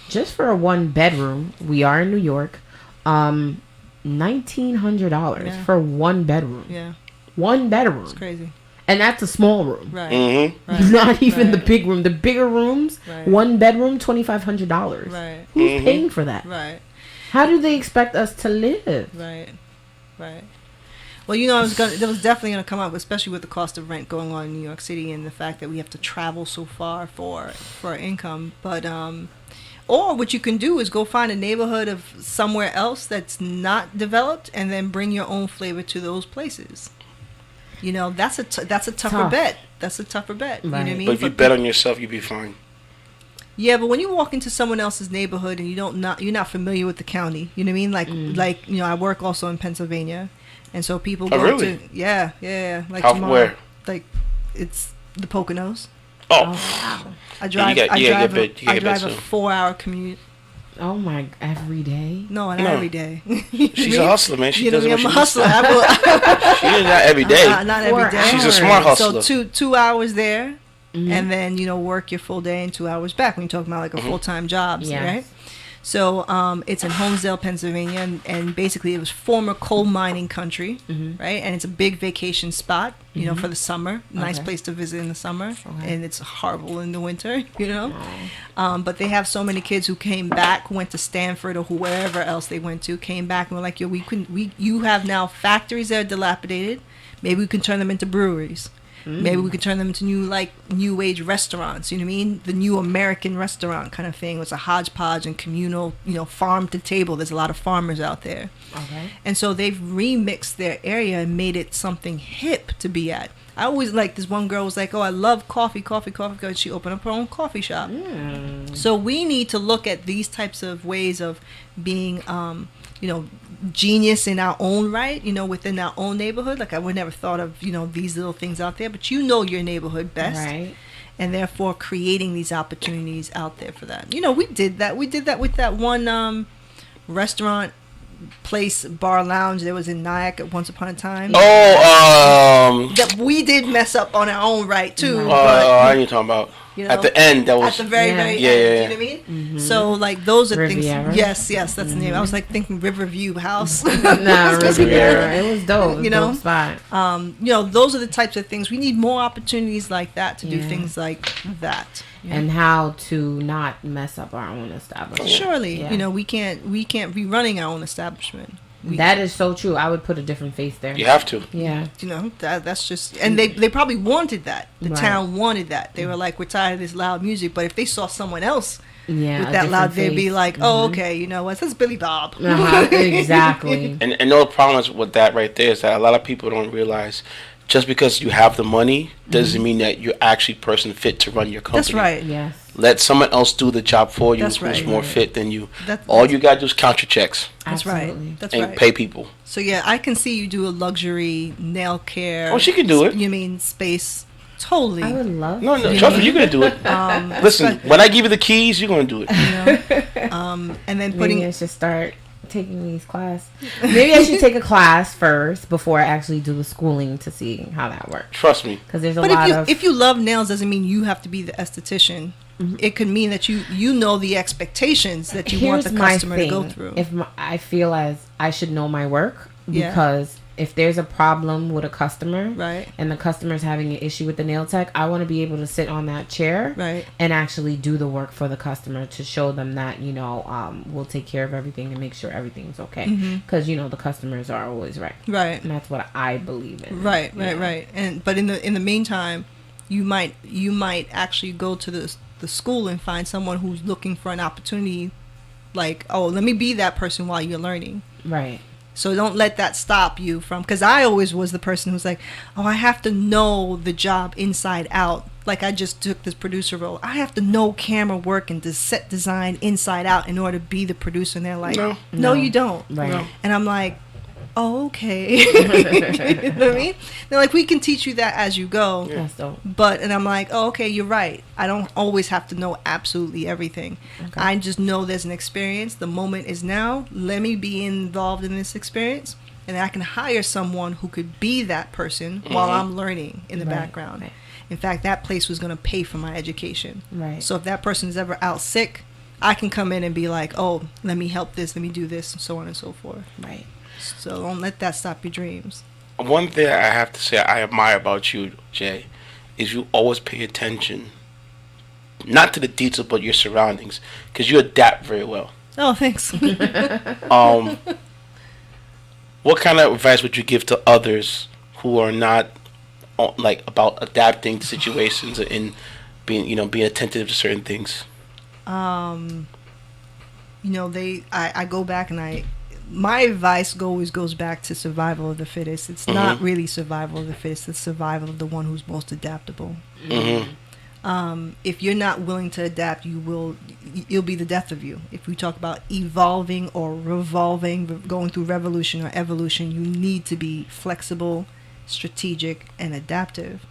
Just for a 1-bedroom, we are in New York, $1,900 for 1 bedroom. Yeah. 1 bedroom. It's crazy. And that's a small room. Right. Right. Not even the big room. The bigger rooms, Right. 1 bedroom, $2,500. Right. Who's paying for that? Right. How do they expect us to live? Right. Right. Well, it was definitely going to come up, especially with the cost of rent going on in New York City and the fact that we have to travel so far for our income. But or what you can do is go find a neighborhood of somewhere else that's not developed, and then bring your own flavor to those places. That's a tougher bet. That's a tougher bet. You know what I mean? But if you bet on yourself, you'll be fine. Yeah, but when you walk into someone else's neighborhood and you're not familiar with the county, you know what I mean? Like I work also in Pennsylvania, and so people go really? to like How, tomorrow, where? like it's the Poconos. Oh, Wow. I drive. you I drive get a 4-hour commute. Oh my! Every day? No, not No. every day. she's a hustler, man. She You know does what I mean? what I'm a she hustler. needs to. She is not every day. Not every day. She's a smart hustler. So 2 hours there, and then work your full day and 2 hours back. When you're talking about like a full-time job, Yes. right? So it's in Holmesdale, Pennsylvania, and basically it was former coal mining country, right? And it's a big vacation spot, for the summer. Nice place to visit in the summer, and it's horrible in the winter, But they have so many kids who came back, went to Stanford or wherever else they went to, came back and were like, yo, you have now factories that are dilapidated. Maybe we can turn them into breweries. Maybe we could turn them into new age restaurants. You know what I mean? The new American restaurant kind of thing. It's a hodgepodge and communal, farm to table. There's a lot of farmers out there. Okay. And so they've remixed their area and made it something hip to be at. I always like, this one girl was like, oh, I love coffee. She opened up her own coffee shop. So we need to look at these types of ways of being, genius in our own right, within our own neighborhood. Like I would never thought of, these little things out there, but your neighborhood best. Right. And therefore creating these opportunities out there for that. We did that. We did that with that one restaurant place, bar, lounge that was in Nyack at once upon a time. That we did mess up on our own right too. I ain't talking about. At the end, that was at the very end. Yeah. You know what I mean? So like those are Riviera. things. Yes, that's the name. I was like thinking Riverview House. Nah, Riviera. It was dope. Dope spot. Those are the types of things. We need more opportunities like that to do things like that. And how to not mess up our own establishment. Surely, Yeah. we can't be running our own establishment. That is so true. I would put a different face there. You have to. Yeah. That's just, and they probably wanted that. The town wanted that. They were like, we're tired of this loud music. But if they saw someone else with that loud, they'd be like, oh, okay, you know what? That's Billy Bob. Exactly. And the problem is with that right there is that a lot of people don't realize just because you have the money doesn't mean that you're actually person fit to run your company. That's right. Yes. Let someone else do the job for you That's who's right. more fit than you. That's- All you gotta do is count your checks That's Absolutely. right. That's and right. pay people. So yeah, I can see you do a luxury nail care. Oh, she can do it. You mean space? Totally. I would love No, to. trust me, you're gonna do it. Listen, when I give you the keys, you're gonna do it. And then Maybe putting I should start taking these class. Maybe I should take a class first before I actually do the schooling to see how that works. Trust me. Because there's a But lot of... if you love nails, doesn't mean you have to be the esthetician. It could mean that you know the expectations that you want the customer to go through. I feel as I should know my work, Yeah. because if there's a problem with a customer, Right. and the customer's having an issue with the nail tech, I want to be able to sit on that chair, Right. and actually do the work for the customer to show them that, we'll take care of everything and make sure everything's okay. Because the customers are always right. Right. And that's what I believe in. Right. Yeah. Right. But in the meantime, you might actually go to the school and find someone who's looking for an opportunity, like, oh, let me be that person while you're learning. Right. So don't let that stop you from, because I always was the person who's like, oh, I have to know the job inside out. Like, I just took this producer role. I have to know camera work and set design inside out in order to be the producer. And they're like, no, you don't. Right. No. And I'm like, oh, okay. You know what I mean? They're like, we can teach you that as you go. Yeah. That's dope. And I'm like, oh, okay, you're right. I don't always have to know absolutely everything. Okay. I just know there's an experience. The moment is now. Let me be involved in this experience. And I can hire someone who could be that person while I'm learning in the background. Right. In fact, that place was going to pay for my education. Right. So if that person is ever out sick, I can come in and be like, oh, let me help this, let me do this, and so on and so forth. Right. So don't let that stop your dreams. One thing I have to say I admire about you, Jay, is you always pay attention, not to the details, but your surroundings, because you adapt very well. Oh, thanks. What kind of advice would you give to others who are not about adapting to situations and being attentive to certain things? I go back and my advice always goes back to survival of the fittest. It's not really survival of the fittest. It's survival of the one who's most adaptable. If you're not willing to adapt, you'll be the death of you. If we talk about evolving or revolving, going through revolution or evolution, you need to be flexible, strategic, and adaptive.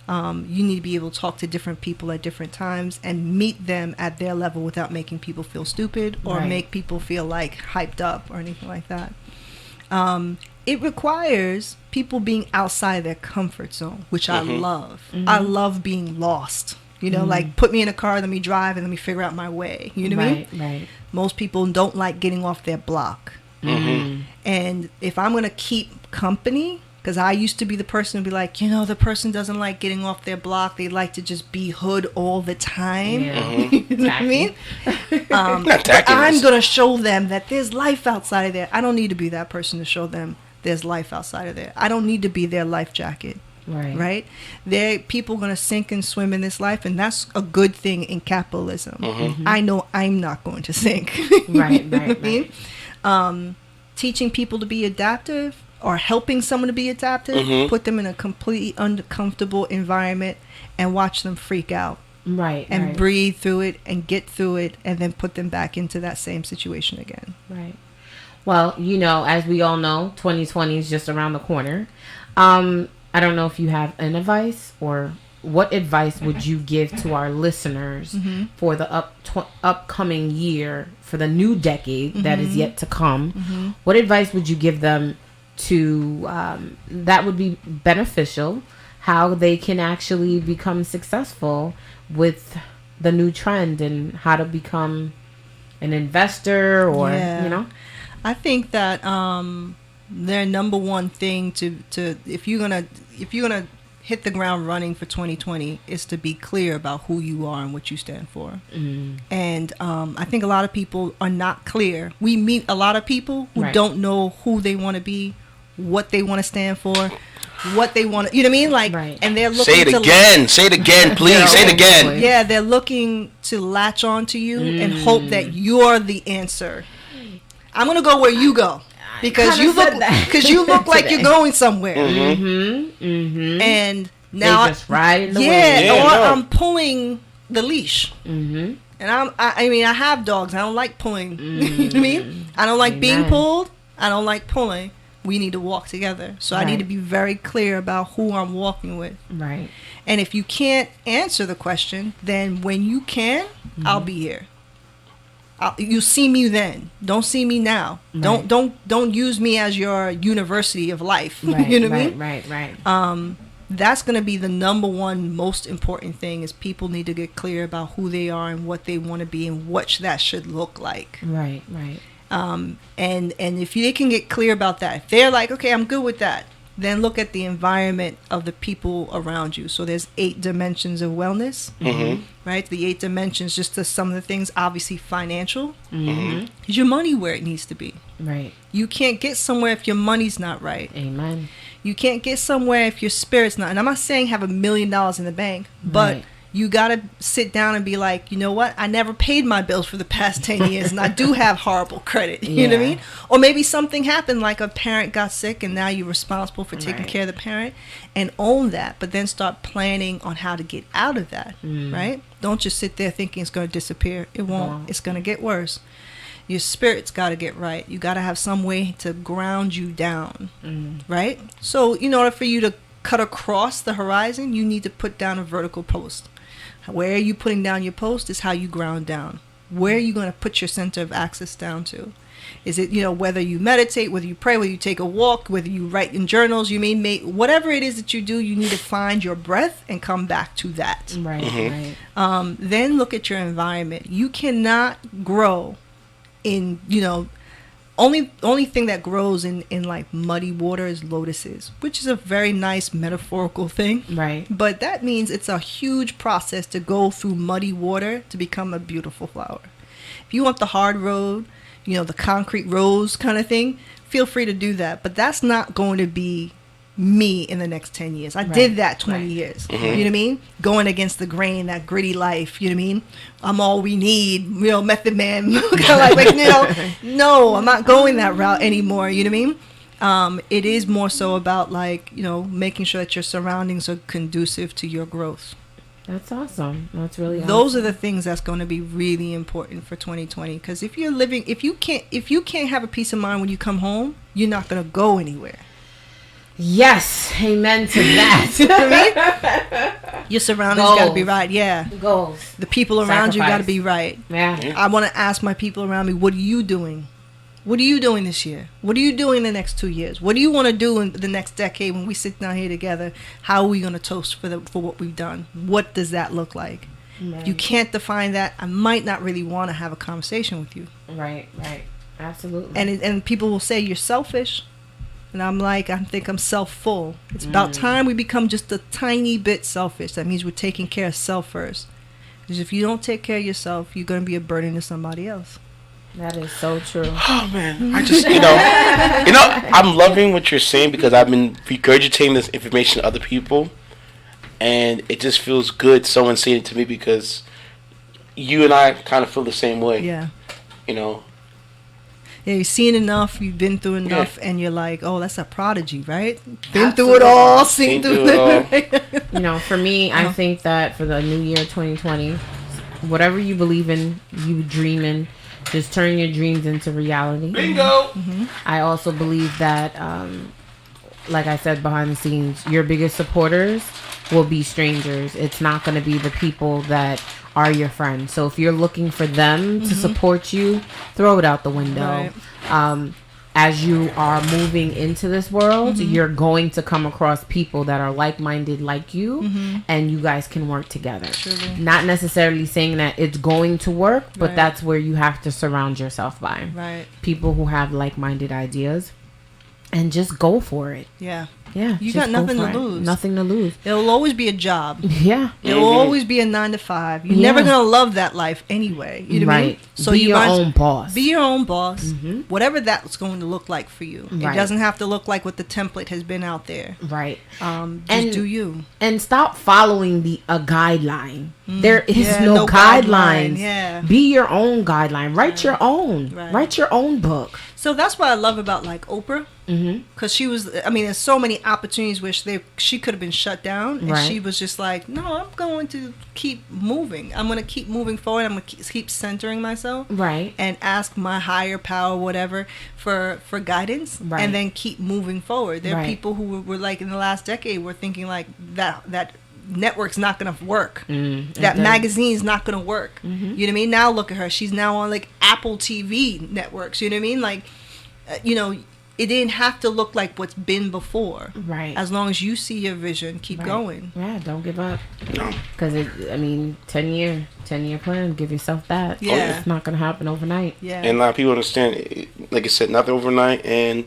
You need to be able to talk to different people at different times and meet them at their level without making people feel stupid or make people feel like hyped up or anything like that. It requires people being outside their comfort zone, which I love. I love being lost. Like, put me in a car, let me drive, and let me figure out my way. You know what I mean? Right. Most people don't like getting off their block. And if I'm going to keep company, because I used to be the person to be like, the person doesn't like getting off their block. They like to just be hood all the time. Yeah. You know what I mean? Not But I'm tackiness. going to show them that there's life outside of there. I don't need to be that person to show them there's life outside of there. I don't need to be their life jacket. Right? People going to sink and swim in this life, and that's a good thing in capitalism. I know I'm not going to sink. Right. Teaching people to be adaptive or helping someone to be adaptive, put them in a completely uncomfortable environment and watch them freak out. And breathe through it and get through it and then put them back into that same situation again. Right. Well, as we all know, 2020 is just around the corner. I don't know if you have an advice, or what advice would you give to our listeners for the upcoming year, for the new decade that is yet to come? What advice would you give them to that would be beneficial, how they can actually become successful with the new trend, and how to become an investor, or I think that their number one thing to if you're gonna hit the ground running for 2020 is to be clear about who you are and what you stand for. And I think a lot of people are not clear. We meet a lot of people who don't know who they want to be, what they want to stand for, what they want to, you know what I mean? Like, and they're looking Say it again, please. Say it again. Yeah, they're looking to latch on to you and hope that you're the answer. I'm going to go where you go. Because you look like you're going somewhere. And now just riding the wave. I'm pulling the leash. And I have dogs. I don't like pulling. You know what I mean? I don't like being pulled. I don't like pulling. We need to walk together. So I need to be very clear about who I'm walking with. Right. And if you can't answer the question, then when you can, I'll be here. You see me then. Don't see me now. Right. Don't use me as your university of life. Right, You know what I mean? Right. That's going to be the number one most important thing, is people need to get clear about who they are and what they want to be and what that should look like. Right. And if they can get clear about that, if they're like, okay, I'm good with that, then look at the environment of the people around you. So there's 8 dimensions of wellness, right? The 8 dimensions, just to some of the things, obviously financial. Is your money where it needs to be? Right. You can't get somewhere if your money's not right. Amen. You can't get somewhere if your spirit's not. And I'm not saying have $1 million in the bank, but Right. you got to sit down and be like, you know what? I never paid my bills for the past 10 years and I do have horrible credit. You know what I Yeah. mean? Or maybe something happened, like a parent got sick and now you're responsible for taking Right. care of the parent, and own that, but then start planning on how to get out of that, right? Don't just sit there thinking it's going to disappear. It won't. Won't. It's going to get worse. Your spirit's got to get right. You got to have some way to ground you down, right? So in order for you to cut across the horizon, you need to put down a vertical post. Where are you putting down your post is how you ground down. Where are you going to put your center of access down to? Is it, whether you meditate, whether you pray, whether you take a walk, whether you write in journals, you may make, whatever it is that you do, you need to find your breath and come back to that. Right. Then look at your environment. You cannot grow in, only thing that grows in like muddy water is lotuses, which is a very nice metaphorical thing. Right. But that means it's a huge process to go through muddy water to become a beautiful flower. If you want the hard road, the concrete rose kind of thing, feel free to do that. But that's not going to be me in the next 10 years. I did that 20 years. You know what I mean? Going against the grain, that gritty life. You know what I mean? I'm all we need. Method Man. No, I'm not going that route anymore. You know what I mean? It is more so about making sure that your surroundings are conducive to your growth. That's awesome. That's really awesome. Those are the things that's going to be really important for 2020. Because if you can't have a peace of mind when you come home, you're not going to go anywhere. Yes, amen to that. Your surroundings got to be right. Yeah. Goals. The people around you got to be right. Yeah. I want to ask my people around me, what are you doing? What are you doing this year? What are you doing the next 2 years? What do you want to do in the next decade when we sit down here together? How are we going to toast for what we've done? What does that look like? Right. If you can't define that, I might not really want to have a conversation with you. Right. Absolutely. And people will say you're selfish. And I'm like, I think I'm self-full. It's about time we become just a tiny bit selfish. That means we're taking care of self first. Because if you don't take care of yourself, you're going to be a burden to somebody else. That is so true. Oh man, I just I'm loving what you're saying, because I've been regurgitating this information to other people, and it just feels good someone saying it to me, because you and I kind of feel the same way. Yeah. Yeah, you've seen enough, you've been through enough, and you're like, oh, that's a prodigy, right? Been Absolutely. through it all, seen through it all. For me, I think that for the new year 2020, whatever you believe in, you dream in, just turn your dreams into reality. Bingo! I also believe that, like I said behind the scenes, your biggest supporters will be strangers. It's not going to be the people that are your friends. So if you're looking for them to support you, throw it out the window. Right. As you are moving into this world, you're going to come across people that are like-minded like you, and you guys can work together. Truly. Not necessarily saying that it's going to work, but Right. that's where you have to surround yourself by. Right. People who have like-minded ideas, and just go for it. Yeah. Yeah. You just got go nothing for to it. lose. Nothing to lose. There will always be a job. Yeah. There will always be a 9 to 5. You're never going to love that life anyway. You know what I mean? Right. So be you your might- own boss. Be your own boss. Whatever that's going to look like for you. Right. It doesn't have to look like what the template has been out there. Right. Just And- do you. And stop following a guideline. There is Yeah, no no guidelines. guideline, yeah. Be your own guideline. Write your own. Right. Write your own book. So that's what I love about like Oprah. Because she was, there's so many opportunities where she could have been shut down. And Right. she was just like, no, I'm going to keep moving. I'm going to keep moving forward. I'm going to keep centering myself. Right. And ask my higher power, whatever, for guidance. Right. And then keep moving forward. There are Right. people who were like in the last decade were thinking like that network's not gonna work. That That magazine's not gonna work. You know what I mean? Now look at her. She's now on like Apple TV networks. You know what I mean? Like, you know, it didn't have to look like what's been before. Right. As long as you see your vision, keep going. Yeah, don't give up. No. Because, 10-year plan, give yourself that. Yeah. It's not going to happen overnight. Yeah. And a lot of people understand, like I said, nothing overnight, and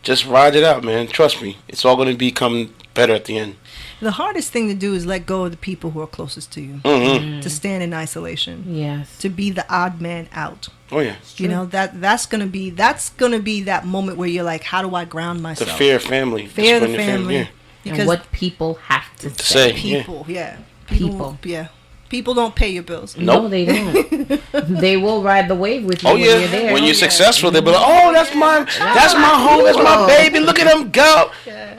just ride it out, man. Trust me, it's all going to become better at the end. The hardest thing to do is let go of the people who are closest to you. Mm-hmm. To stand in isolation. Yes. To be the odd man out. Oh yeah. You know, that's gonna be that moment where you're like, how do I ground The myself? fear of family. Fear Just the when your family. yeah. And Because what people have to To say. say, yeah. people, yeah. People. Yeah. People don't pay your bills. Nope. No, they don't. They will ride the wave with you Oh when yeah, you're there. when you're successful, they'll be like, "Oh, that's my home, that's my baby. Look at him go."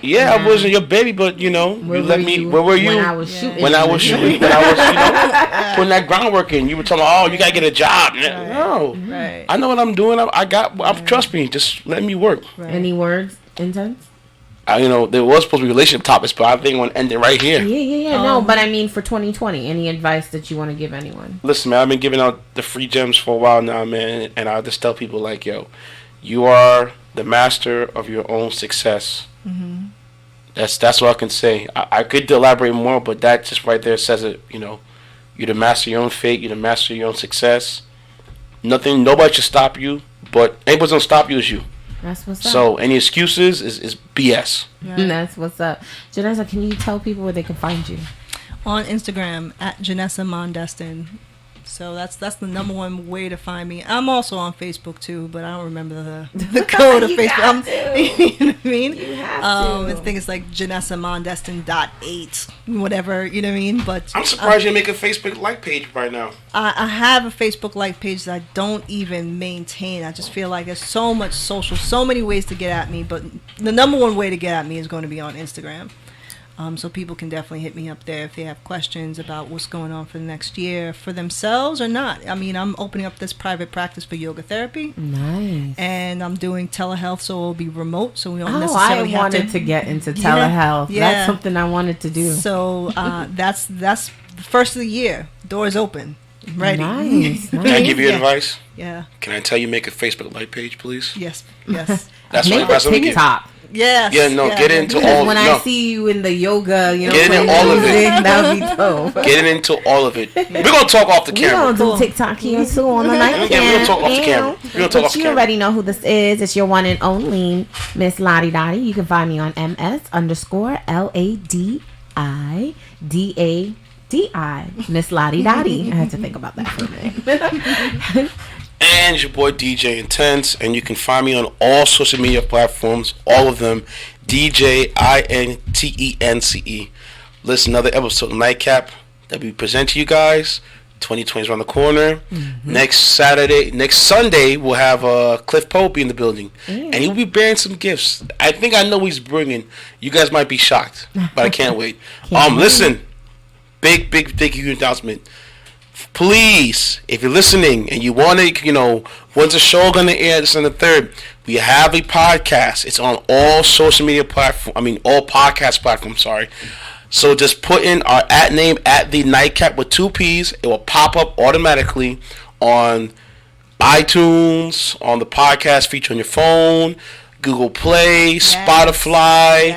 Yeah, I wasn't your baby, but you know, Where you let were me. you Where were you? When I was shooting. When I was shooting, when I was, you know, putting that groundwork in. You were telling me, "Oh, you gotta get a job." No, Right. I know what I'm doing. Trust me. Just let me work. Right. Any words, Intense? You know, there was supposed to be relationship topics, but I think I'm gonna end it right here. Yeah. No, but I mean for 2020, any advice that you want to give anyone? Listen, man, I've been giving out the free gems for a while now, man, and I just tell people like, yo, you are the master of your own success. Mm-hmm. That's what I can say. I could elaborate more, but that just right there says it. You know, you're the master of your own fate. You're the master of your own success. Nobody should stop you, but anybody's gonna stop you is you. That's what's up. So any excuses is BS. That's what's up. Janessa, can you tell people where they can find you? On Instagram at Janessa Mondestin. So that's the number one way to find me. I'm also on Facebook too, but I don't remember the code of Facebook. You know what I mean? You have I think it's like JanessaMondestin.8, whatever. You know what I mean? But I'm surprised you make a Facebook like page right now. I have a Facebook like page that I don't even maintain. I just feel like there's so much so many ways to get at me, but the number one way to get at me is going to be on Instagram. So people can definitely hit me up there if they have questions about what's going on for the next year for themselves or not. I mean, I'm opening up this private practice for yoga therapy. Nice. And I'm doing telehealth, so it'll be remote, so we don't I necessarily have wanted to get into telehealth. Yeah. That's something I wanted to do. So that's the first of the year. Doors open. Ready. Nice. Can I give you Yeah. advice? Yeah. Can I tell you make a Facebook like page, please? Yes. That's Make what a TikTok. Yes. Yeah, no, get into all. When no. I see you in the yoga, you know, Get into playing all of it. music, that would be dope. Getting into all of it. We're gonna talk off the We camera. don't do TikTok here too on the night. Yeah, we're gonna talk off the camera. We're gonna talk But off the you camera. already know who this is. It's your one and only Miss Lottie Dottie. You can find me on MS_LADIDADI. Miss Lottie Dottie. I had to think about that for a minute. And it's your boy DJ Intense, and you can find me on all social media platforms, all of them, DJ INTENCE. Listen, another episode of Nightcap that we present to you guys. 2020 is around the corner. Mm-hmm. Next Sunday, we'll have Cliff Pope in the building, and he'll be bearing some gifts. I think I know he's bringing. You guys might be shocked, but I can't wait. Listen, big huge announcement. Please, if you're listening and you want to, you know, when's the show going to air, this and the third, we have a podcast. It's on all social media platforms. All podcast platforms, sorry. So just put in our @name @the Nightcap with 2 P's. It will pop up automatically on iTunes, on the podcast feature on your phone, Google Play, Spotify,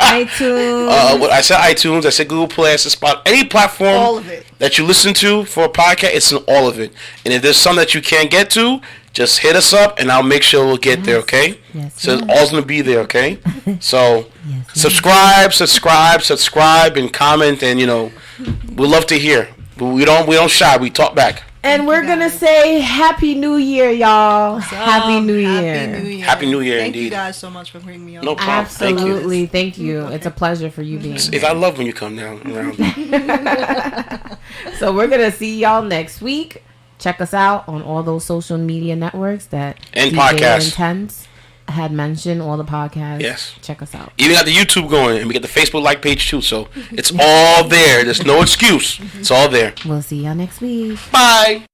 iTunes. I said iTunes, I said Google Play, I said Spotify, any platform All of it. that you listen to for a podcast, it's in all of it. And if there's some that you can't get to, just hit us up and I'll make sure we'll get there, okay? Yes, So yes. it's all gonna be there, okay? So Yes, subscribe, and comment, and you know, we love to hear. We don't shy, we talk back. And we're going to say Happy New Year, y'all. Happy New Year. Happy New Year, Thank you indeed. guys so much for bringing me on. No problem. Absolutely. Thank you. It's a pleasure for you being Thank here. you. I love when you come down around. So we're going to see y'all next week. Check us out on all those social media networks that And DJ podcasts. Intense had mentioned, all the podcasts. Yes. Check us out. Even got the YouTube going, and we got the Facebook like page too. So it's all there. There's no excuse. It's all there. We'll see y'all next week. Bye.